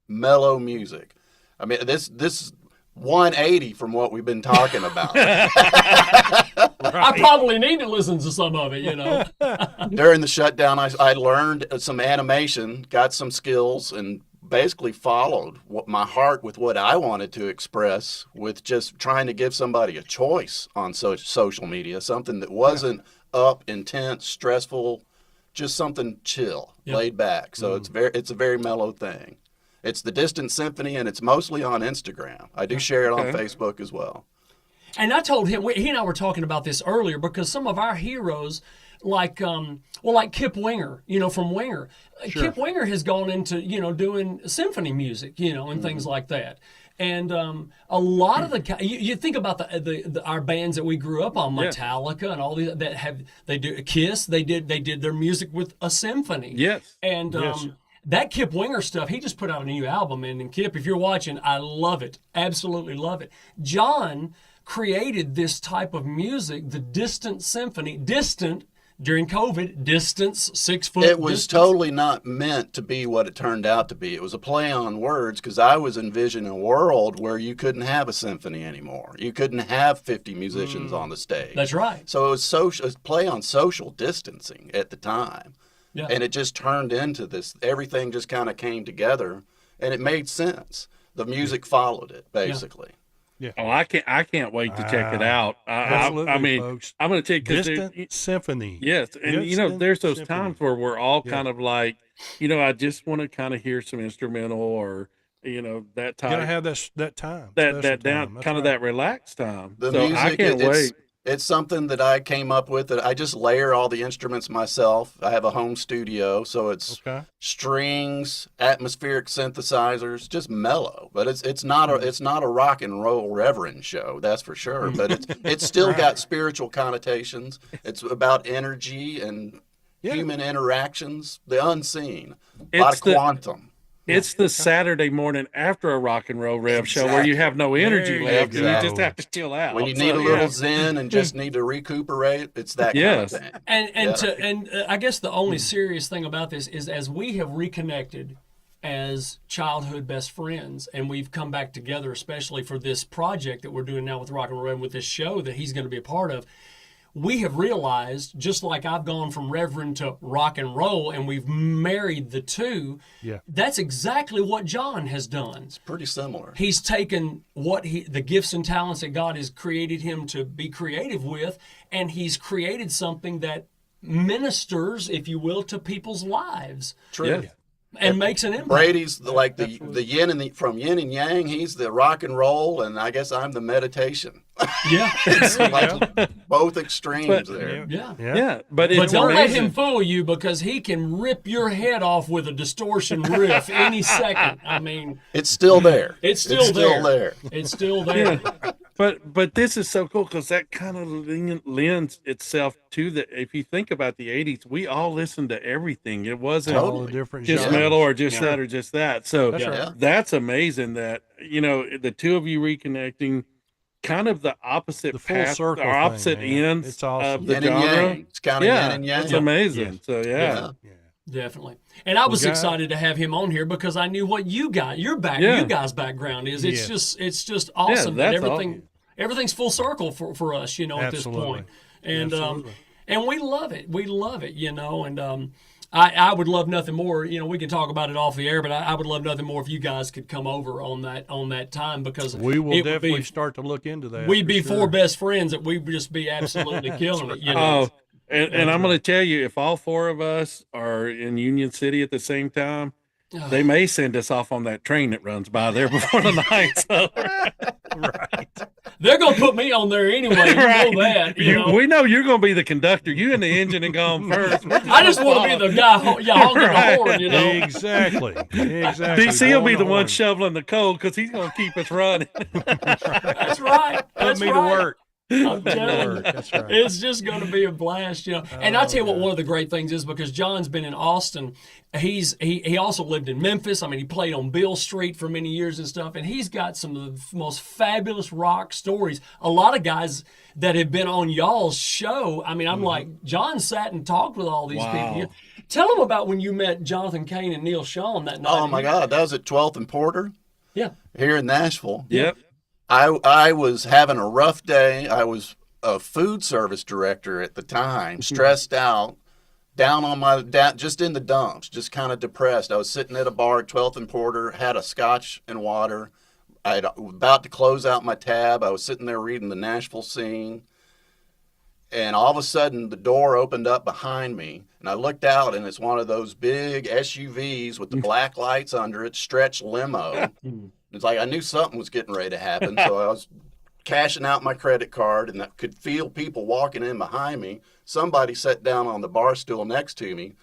mellow music. I mean, this 180 from what we've been talking about. I probably need to listen to some of it, you know. During the shutdown, I learned some animation, got some skills, and basically followed my heart with what I wanted to express, with just trying to give somebody a choice on social media, something that wasn't up, intense, stressful, just something chill, laid back. So it's a very mellow thing. It's the Distant Symphony, and it's mostly on Instagram. I do share it on Facebook as well. And I told him, he and I were talking about this earlier, because some of our heroes, like Kip Winger, you know, from Winger. Sure. Kip Winger has gone into, you know, doing symphony music, you know, and things like that. And a lot of the you think about our bands that we grew up on, Metallica and all these they do Kiss. They did their music with a symphony. Yes. And that Kip Winger stuff, he just put out a new album. And Kip, if you're watching, I love it. Absolutely love it. John created this type of music, the Distant Symphony. Distant, during COVID, distance, 6 foot. It was distance. totally not meant to be what it turned out to be. It was a play on words, because I was envisioning a world where you couldn't have a symphony anymore. You couldn't have 50 musicians on the stage. That's right. So it was play on social distancing at the time. Yeah. And it just turned into this, everything just kind of came together, and it made sense. The music followed it, basically. Yeah. Oh, I can't wait to check it out. I mean, folks. I'm going to take Distant Symphony. Yes, and you know, there's those times where we're all kind of like, you know, I just want to kind of hear some instrumental, or you know, that time. You gotta have that time. That relaxed time. The so music, I can't wait. It's something that I came up with, that I just layer all the instruments myself. I have a home studio, so it's strings, atmospheric synthesizers, just mellow. But it's not a rock and roll reverend show, that's for sure. But it's still got spiritual connotations. It's about energy and human interactions, the unseen, a lot of quantum. It's the Saturday morning after a rock and roll rev show where you have no energy left, and you just have to chill out. When you need a little zen and just need to recuperate, it's that kind of thing. And I guess the only serious thing about this is, as we have reconnected as childhood best friends, and we've come back together, especially for this project that we're doing now with Rock and Roll, with this show that he's going to be a part of, we have realized, just like I've gone from reverend to rock and roll, and we've married the two, that's exactly what John has done. It's pretty similar. He's taken the gifts and talents that God has created him to be creative with, and he's created something that ministers, if you will, to people's lives. True. Yeah. And makes an impact. Brady's like the yin and from yin and yang. He's the rock and roll, and I guess I'm the meditation. Yeah, it's like both extremes there. Yeah. But don't let him fool you, because he can rip your head off with a distortion riff any second. I mean, it's still there. It's still there. It's still there. But this is so cool, because that kind of lends itself to if you think about the 80s, we all listened to everything. It wasn't all different just genres. metal or just that or just that. So that's amazing that, you know, the two of you reconnecting, kind of the opposite path, or opposite ends it's awesome. of the yin genre. And yang. It's kind of yin and yang. It's amazing. So definitely. And I was excited to have him on here, because I knew what you guys' background is. It's just awesome that everything's full circle for us, you know, at this point. And and we love it. We love it, you know, and I would love nothing more. You know, we can talk about it off the air, but I would love nothing more if you guys could come over on that time, because we will definitely start to look into that. We'd be four best friends that we would just be absolutely killing it. You know? And I'm going to tell you, if all four of us are in Union City at the same time, they may send us off on that train that runs by there before the night. So. Right. They're going to put me on there anyway. You know that. You know? We know you're going to be the conductor. You and the engine and gone first. I just want to be the guy honking the horn, you know. Exactly. DC will be the one shoveling the coal because he's going to keep us running. That's right. Put me to work. I'm telling you, that's right. It's just going to be a blast, you know. And I'll tell you what, one of the great things is, because John's been in Austin, he also lived in Memphis. I mean, he played on Beale Street for many years and stuff, and he's got some of the most fabulous rock stories. A lot of guys that have been on y'all's show, I mean, I'm like, John sat and talked with all these people. Tell them about when you met Jonathan Cain and Neil Sean that night. Oh, my God. That was at 12th and Porter? Yeah. Here in Nashville. Yep. I was having a rough day. I was a food service director at the time, stressed out, down on my just in the dumps, just kind of depressed. I was sitting at a bar at 12th and Porter, had a scotch and water. I was about to close out my tab. I was sitting there reading the Nashville Scene, and all of a sudden the door opened up behind me, and I looked out, and it's one of those big SUVs with the black lights under it, stretch limo. It's like I knew something was getting ready to happen, so I was cashing out my credit card, and I could feel people walking in behind me. Somebody sat down on the bar stool next to me,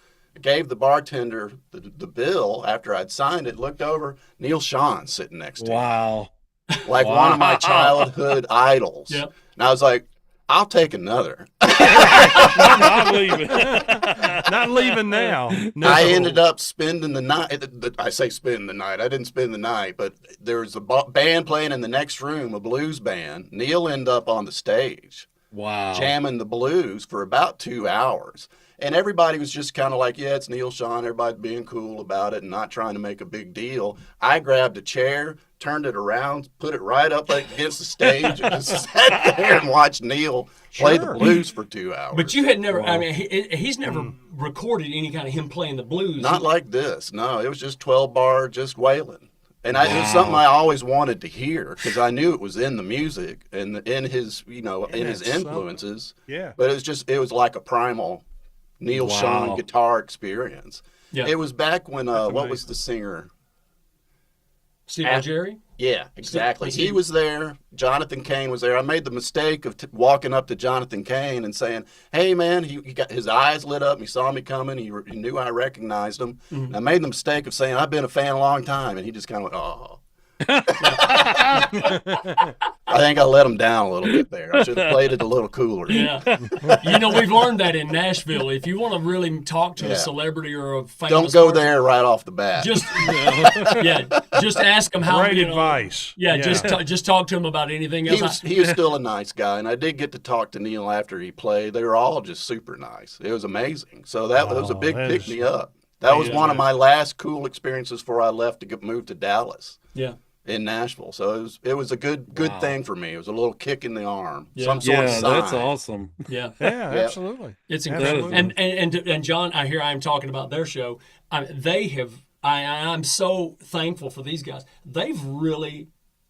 gave the bartender the bill after I'd signed it, looked over, Neil Sean sitting next to me. Wow. Like one of my childhood idols. Yep. And I was like, I'll take another. Not leaving. Not leaving now. No. I ended up spending the night. I say spend the night. I didn't spend the night, but there was a band playing in the next room, a blues band. Neil ended up on the stage. Wow. Jamming the blues for about 2 hours. And everybody was just kind of like, yeah, it's Neil Sean. Everybody's being cool about it and not trying to make a big deal. I grabbed a chair, turned it around, put it right up against the stage, and just sat there and watched Neil play the blues for 2 hours. But you had never, I mean, he's never recorded any kind of him playing the blues. Not like this. No, it was just 12 bar, just wailing. And it was something I always wanted to hear, because I knew it was in the music and in his, you know, in his influences. Yeah. But it was like a primal Neil Sean guitar experience. Yeah. It was back when, what was the singer? Steve Jerry? Yeah, exactly. He was there. Jonathan Cain was there. I made the mistake of walking up to Jonathan Cain and saying, hey, man, he got his eyes lit up. And he saw me coming. He knew I recognized him. Mm-hmm. And I made the mistake of saying, I've been a fan a long time. And he just kind of went, oh. I think I let him down a little bit there. I should have played it a little cooler. Yeah. You know, we've learned that in Nashville. If you want to really talk to a celebrity or a famous don't go there right off the bat. Just just ask him how. Great advice. Just talk to him about anything else. He was still a nice guy, and I did get to talk to Neil after he played. They were all just super nice. It was amazing. So that was a big pick me up. That was one of my last cool experiences before I left to move to Dallas. Yeah. In Nashville, so it was a good thing for me. It was a little kick in the arm, some sort of sign. That's awesome. Yeah, absolutely. It's incredible. And John, I am talking about their show. I'm so thankful for these guys.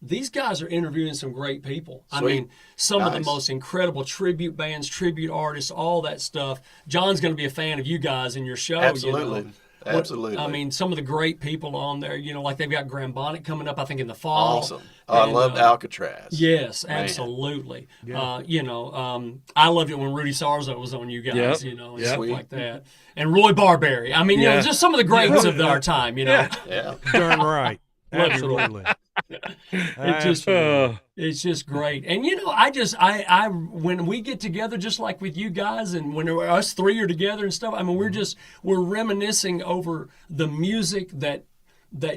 These guys are interviewing some great people. Sweet. I mean, some of the most incredible tribute bands, tribute artists, all that stuff. John's going to be a fan of you guys in your show. Absolutely. You know? Absolutely. I mean, some of the great people on there, you know, like they've got Graham Bonnet coming up, I think, in the fall. Awesome. I loved Alcatraz. Yes, absolutely. Yeah. You know, I loved it when Rudy Sarzo was on you guys, you know, and stuff like that. And Roy Barberry. I mean, you know, just some of the greats of our time, you know. Yeah. Darn right. Absolutely. It's just great. And you know, I when we get together, just like with you guys, and when us three are together and stuff, I mean, we're reminiscing over the music that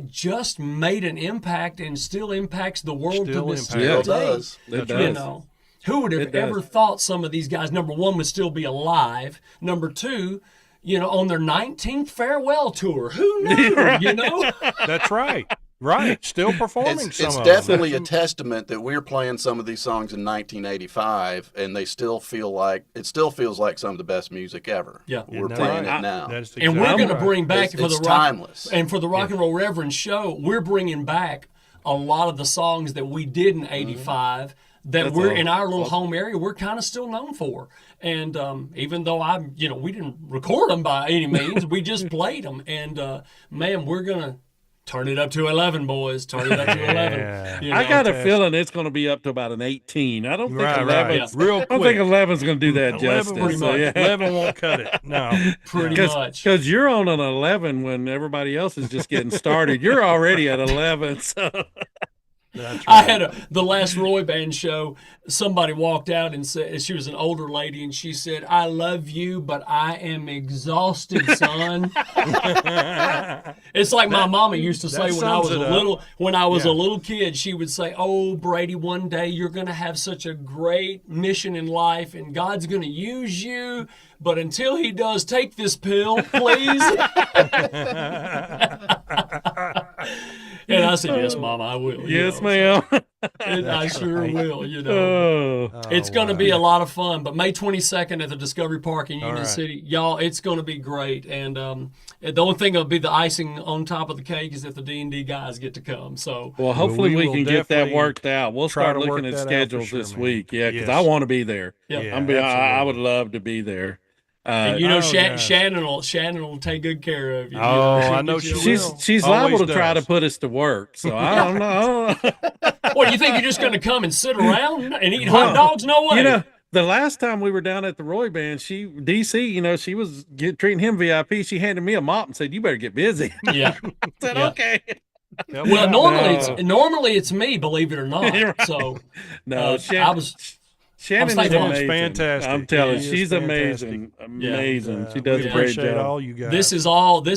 just made an impact and still impacts the world to this day. It does. You know, who would have ever thought some of these guys, number one, would still be alive? Number two, you know, on their 19th farewell tour. Who knew, you know? That's right. Right, still performing It's some of them. definitely a testament that we're playing some of these songs in 1985, and they still feels like some of the best music ever. Yeah. We're playing it now. That's exactly And we're going to right. bring back It's timeless. And for the Rock and Roll Reverend show, we're bringing back a lot of the songs that we did in '85 that we're in our little home area. We're kind of still known for, and even though we didn't record them by any means, we just played them. And man, we're gonna turn it up to 11, boys. Turn it up to 11. I got a feeling it's going to be up to about an 18. I don't think 11. Right. Real quick. I don't think 11's going to do that 11, justice. So, 11 won't cut it. No. Pretty much. Because you're on an 11 when everybody else is just getting started. You're already at 11. So. That's right. I had the last Roy Band show. Somebody walked out and said, she was an older lady, and she said, "I love you, but I am exhausted, son." It's like my mama used to say when I was a little kid. She would say, "Oh, Brady, one day you're going to have such a great mission in life, and God's going to use you. But until He does, take this pill, please." And I said, "Yes, Mama, I will." Yes, ma'am. And I sure will, It's going to be a lot of fun. But May 22nd at the Discovery Park in Union City, y'all, it's going to be great. And the only thing that'll be the icing on top of the cake is if the D&D guys get to come. So, well, hopefully we can get that worked out. We'll try start to work looking at that out schedules for sure, this man. week. Yeah, because Yes. I want to be there. Yeah. I would love to be there. and gosh. Shannon will take good care of you. Oh, I know she will. She's Always liable to try to does. put us to work. So I don't know. What, you think you're just going to come and sit around and eat hot dogs? No way. The last time we were down at the Roy Band, DC, she was treating him VIP. She handed me a mop and said, "You better get busy." Yeah. I said, "Okay." Well, normally it's me, believe it or not. Right. So no, Shannon's thinking amazing. fantastic. I'm telling you, He is she's fantastic. amazing. She We does a great appreciate job. all you guys. this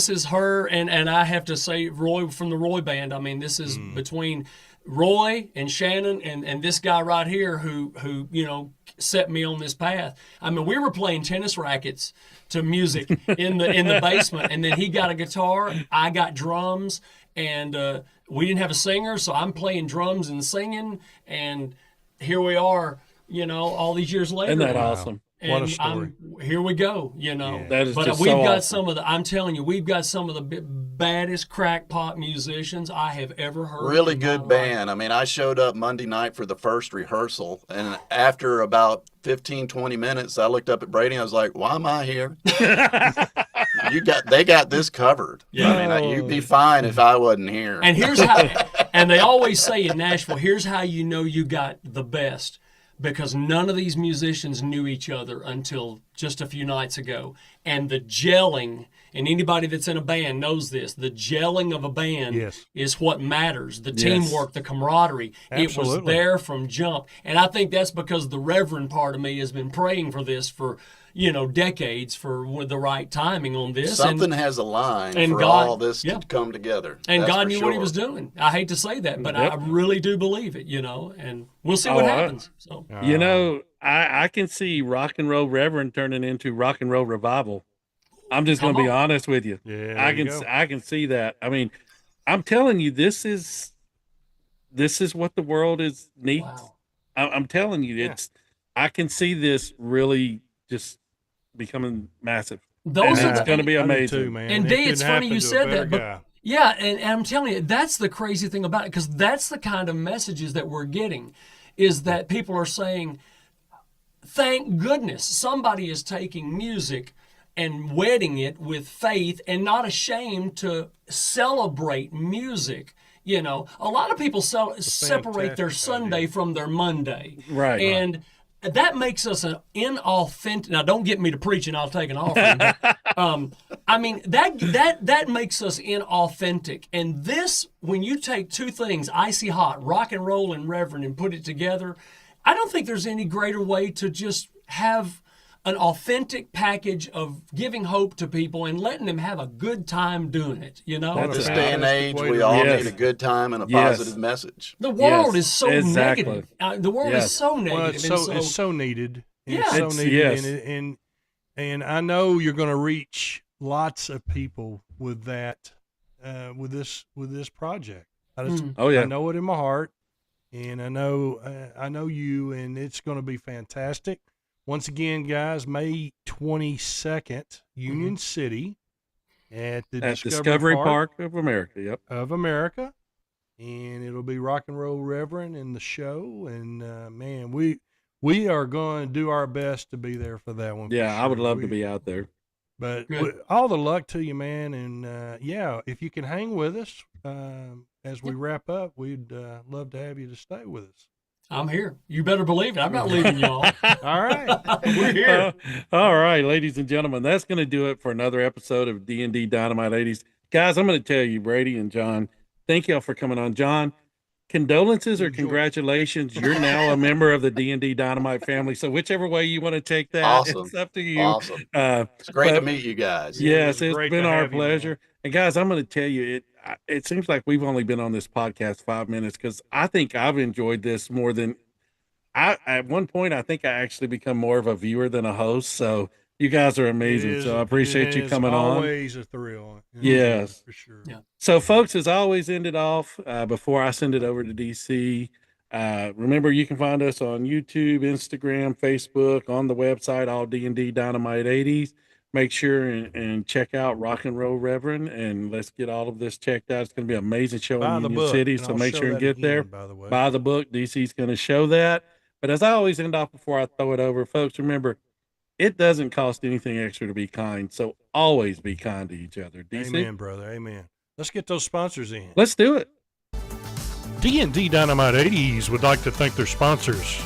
is her, and I have to say, Roy from the Roy Band. I mean, this is between Roy and Shannon and this guy right here who set me on this path. I mean, we were playing tennis rackets to music in the basement, and then he got a guitar, I got drums, and we didn't have a singer, so I'm playing drums and singing, and here we are, all these years later. Isn't that awesome? And What a story. Here we go, That is But just we've so got awesome. I'm telling you, we've got some of the baddest crackpot musicians I have ever heard. Really in my good life. band. I mean, I showed up Monday night for the first rehearsal, and after about 15, 20 minutes, I looked up at Brady and I was like, "Why am I here?" They got this covered. Yeah. I mean, you'd be fine if I wasn't here. And here's how, and they always say in Nashville, here's how you know you got the best. Because none of these musicians knew each other until just a few nights ago. And the gelling, and anybody that's in a band knows this, the gelling of a band is what matters. The teamwork, the camaraderie. It was there from jump. And I think that's because the reverend part of me has been praying for this for, decades, for the right timing on this. Something has aligned and for God, all this to come together. And That's God for knew sure. what He was doing. I hate to say that, but I really do believe it, and we'll see what happens. So I can see Rock and Roll Reverend turning into Rock and Roll Revival. I'm just going to be honest with you. Yeah, I can see that. I mean, I'm telling you, this is what the world needs. Wow. I'm telling you, I can see this really just becoming massive. It's going to be amazing, too, man. And D, it's funny you said that, but guy. yeah, and I'm telling you, that's the crazy thing about it, because that's the kind of messages that we're getting, is that people are saying, thank goodness somebody is taking music and wedding it with faith and not ashamed to celebrate music. A lot of people separate their Sunday from their Monday. Right. And that makes us an inauthentic. Now, don't get me to preach and I'll take an offering. But, I mean, that makes us inauthentic. And this, when you take two things, icy hot, rock and roll and reverend, and put it together, I don't think there's any greater way to just have an authentic package of giving hope to people and letting them have a good time doing it. At this day and age, we all need a good time and a positive message. The world is so exactly. negative. The world is so negative. Well, it's so needed. Yeah. It's so needed. And I know you're going to reach lots of people with that, with this project. I know it in my heart, and I know you, and it's going to be fantastic. Once again, guys, May 22nd, Union City at the Discovery Park of America. Yep. Of America. And it'll be Rock and Roll Reverend in the show. And, man, we are going to do our best to be there for that one. Yeah, sure. I would love to be out there. But all the luck to you, man. And, yeah, if you can hang with us as we wrap up, we'd love to have you to stay with us. I'm here. You better believe it. I'm not leaving y'all. All right. We're here. All right, ladies and gentlemen, that's going to do it for another episode of D&D Dynamite 80s. Guys, I'm going to tell you, Brady and John, thank y'all for coming on. John, condolences or congratulations. You're now a member of the D&D Dynamite family. So whichever way you want to take that, It's up to you. Awesome. It's great to meet you guys. Yes, it's been our pleasure. And guys, I'm going to tell you, it seems like we've only been on this podcast 5 minutes because I think I've enjoyed this more than at one point. I think I actually become more of a viewer than a host. So you guys are amazing. So I appreciate you coming on. Always a thrill. Yes, for sure. Yeah. So folks, as I always end it off, before I send it over to DC, remember you can find us on YouTube, Instagram, Facebook, on the website, all D&D Dynamite 80s. Make sure and check out Rock and Roll Reverend, and let's get all of this checked out. It's going to be an amazing show in Union City, so make sure and get there. Buy the book. DC's going to show that. But as I always end off before I throw it over, folks, remember, it doesn't cost anything extra to be kind, so always be kind to each other. DC? Amen, brother. Amen. Let's get those sponsors in. Let's do it. D&D Dynamite 80s would like to thank their sponsors,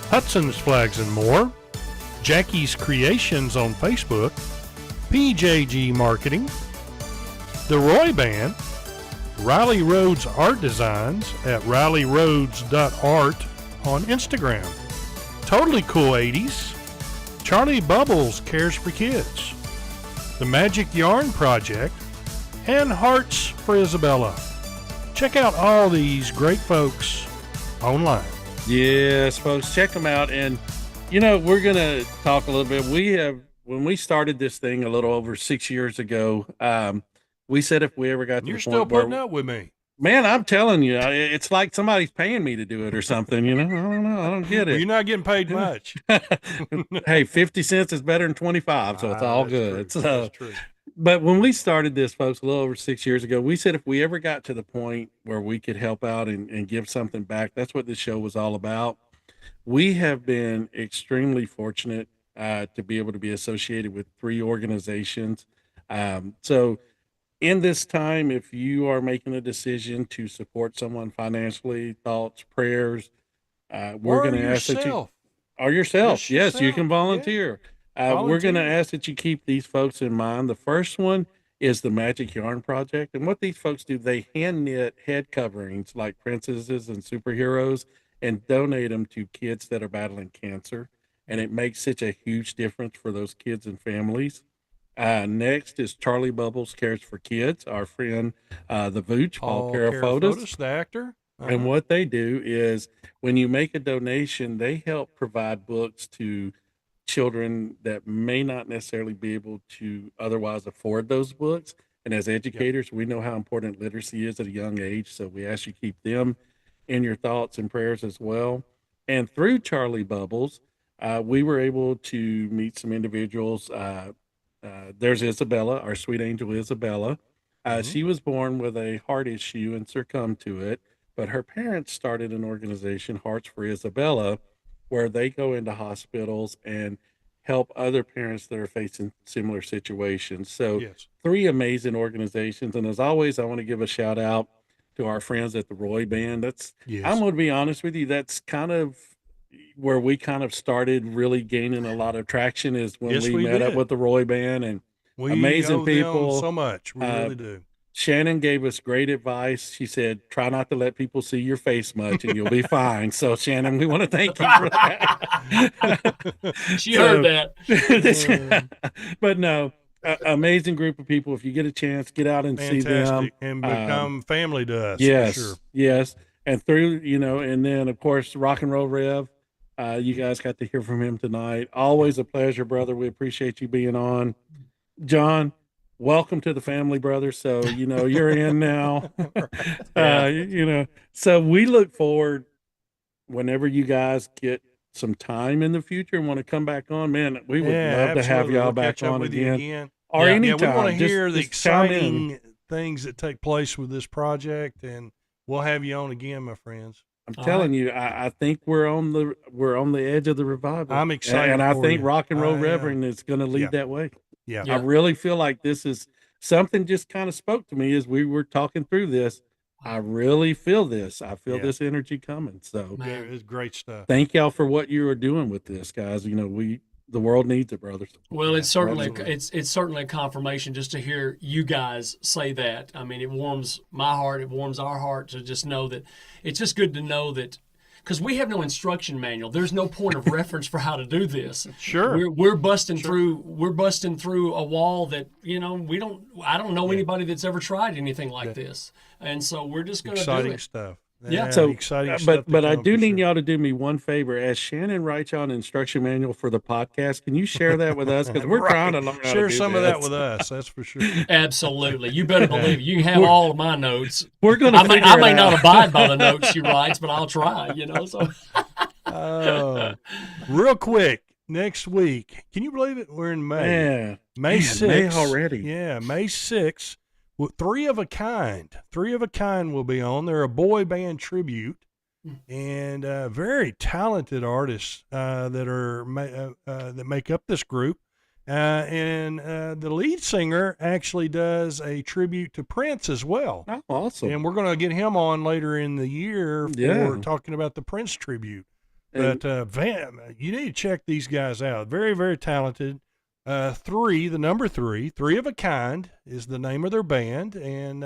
Hudson's Flags and More, Jackie's Creations on Facebook, PJG Marketing, The Roy Band, Riley Rhodes Art Designs at rileyroads.art on Instagram, Totally Cool 80s, Charlie Bubbles Cares for Kids, The Magic Yarn Project, and Hearts for Isabella. Check out all these great folks online. Yes, folks, check them out. And we're going to talk a little bit. When we started this thing a little over 6 years ago, we said if we ever got to You're the still point where, putting up with me. man, I'm telling you, it's like somebody's paying me to do it or something. I don't know. I don't get it. Well, you're not getting paid much. Hey, 50 cents is better than 25, so it's all good. True. That's true. But when we started this, folks, a little over 6 years ago, we said if we ever got to the point where we could help out and give something back, that's what this show was all about. We have been extremely fortunate to be able to be associated with 3 organizations. So in this time, if you are making a decision to support someone financially, thoughts, prayers, we're going to ask that you, or yourself. Yes, you can volunteer. We're going to ask that you keep these folks in mind. The first one is the Magic Yarn Project. And what these folks do, they hand knit head coverings like princesses and superheroes and donate them to kids that are battling cancer. And it makes such a huge difference for those kids and families. Next is Charlie Bubbles Cares for Kids, our friend, the Vooch, Paul Carafotis, the actor. And what they do is when you make a donation, they help provide books to children that may not necessarily be able to otherwise afford those books. And as educators, we know how important literacy is at a young age. So we ask you to keep them in your thoughts and prayers as well. And through Charlie Bubbles, we were able to meet some individuals. There's Isabella, our sweet angel Isabella. She was born with a heart issue and succumbed to it. But her parents started an organization, Hearts for Isabella, where they go into hospitals and help other parents that are facing similar situations. So 3 amazing organizations. And as always, I want to give a shout out to our friends at the Roy Band. I'm going to be honest with you, that's kind of where we kind of started really gaining a lot of traction is when we met up with the Roy Band, and we amazing owe people. Them so much. We really do. Shannon gave us great advice. She said, try not to let people see your face much and you'll be fine. So, Shannon, we want to thank you for that. She heard that. But no, amazing group of people. If you get a chance, get out and see them. And become family to us. Yes, for sure. Yes. And through, and then, of course, Rock and Roll Rev. You guys got to hear from him tonight. Always a pleasure, brother. We appreciate you being on. John, welcome to the family, brother. So, you're in now. So we look forward whenever you guys get some time in the future and want to come back on, man, we would love to have y'all back on again. Or anytime. Yeah, we want to hear the just exciting things that take place with this project, and we'll have you on again, my friends. I'm telling you, I think we're on the edge of the revival. I'm excited, and I think Rock and Roll Reverend is going to lead that way. Yeah, I really feel like this is something just kind of spoke to me as we were talking through this. I really feel this. I feel this energy coming. So it's great stuff. Thank y'all for what you are doing with this, guys. The world needs it, brothers. Well, it's certainly it's certainly a confirmation just to hear you guys say that. I mean, it warms my heart. It warms our heart to just know that. It's just good to know that, because we have no instruction manual. There's no point of reference for how to do this. Sure, we're busting through. We're busting through a wall that I don't know anybody that's ever tried anything like this, and so we're just going to do it. Exciting stuff. Yeah. So exciting stuff. But I do need y'all to do me one favor. As Shannon writes y'all an instruction manual for the podcast, can you share that with us? Because we're trying to learn how to share do some this. of that with us. That's for sure. Absolutely. You better believe it. You can have all of my notes. We're gonna. I may not abide by the notes she writes, but I'll try. So. Real quick. Next week, can you believe it? We're in May. Yeah. May 6th. May already. Yeah, May 6th. Well, Three of a Kind will be on. They're a boy band tribute, and very talented artists that make up this group. And the lead singer actually does a tribute to Prince as well. Oh, awesome! And we're going to get him on later in the year for talking about the Prince tribute. But you need to check these guys out. Very, very talented. The number three of a kind is the name of their band. And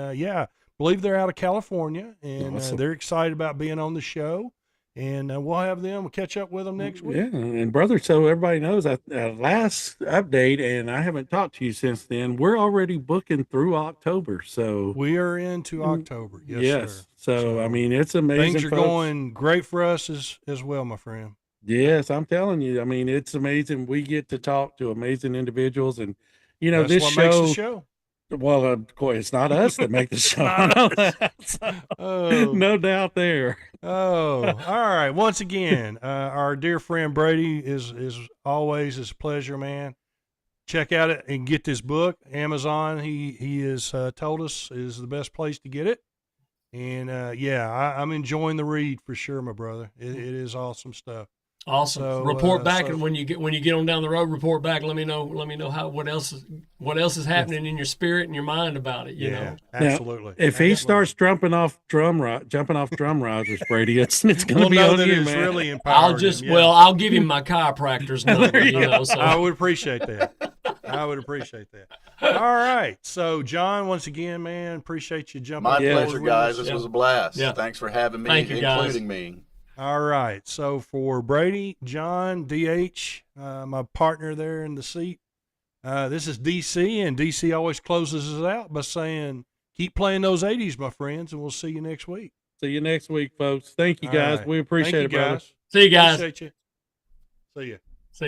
believe they're out of California, and awesome. They're excited about being on the show. And we'll catch up with them next week. Yeah, and brother, so everybody knows that last update, and I haven't talked to you since then. We're already booking through October, so we are into October. Yes, sir. So I mean, it's amazing. Things are going great for us as well, my friend. Yes, I'm telling you. I mean, it's amazing. We get to talk to amazing individuals, and that's this what show. Makes the show. Well, of course, it's not us that make the show. I know that. So, no doubt there. Oh, all right. Once again, our dear friend Brady is always a pleasure, man. Check out it and get this book. Amazon, he has told us, is the best place to get it. And I'm enjoying the read for sure, my brother. It is awesome stuff. Awesome. So, report back, and when you get on down the road, report back. Let me know what else is happening in your spirit and your mind about it. You know, absolutely. Now, if he starts jumping off drum risers, Brady, it's going to be on you, man. Really empowering I'll give him my chiropractor's number. So. I would appreciate that. All right. So, John, once again, man, appreciate you jumping. My pleasure, guys. This was a blast. Yeah. Thanks for having me, including me. All right. So for Brady, John, DH, my partner there in the seat, this is DC, and DC always closes us out by saying, keep playing those 80s, my friends, and we'll see you next week. See you next week, folks. Thank you, guys. Right. We appreciate it, brother. See you guys. Appreciate you. See you.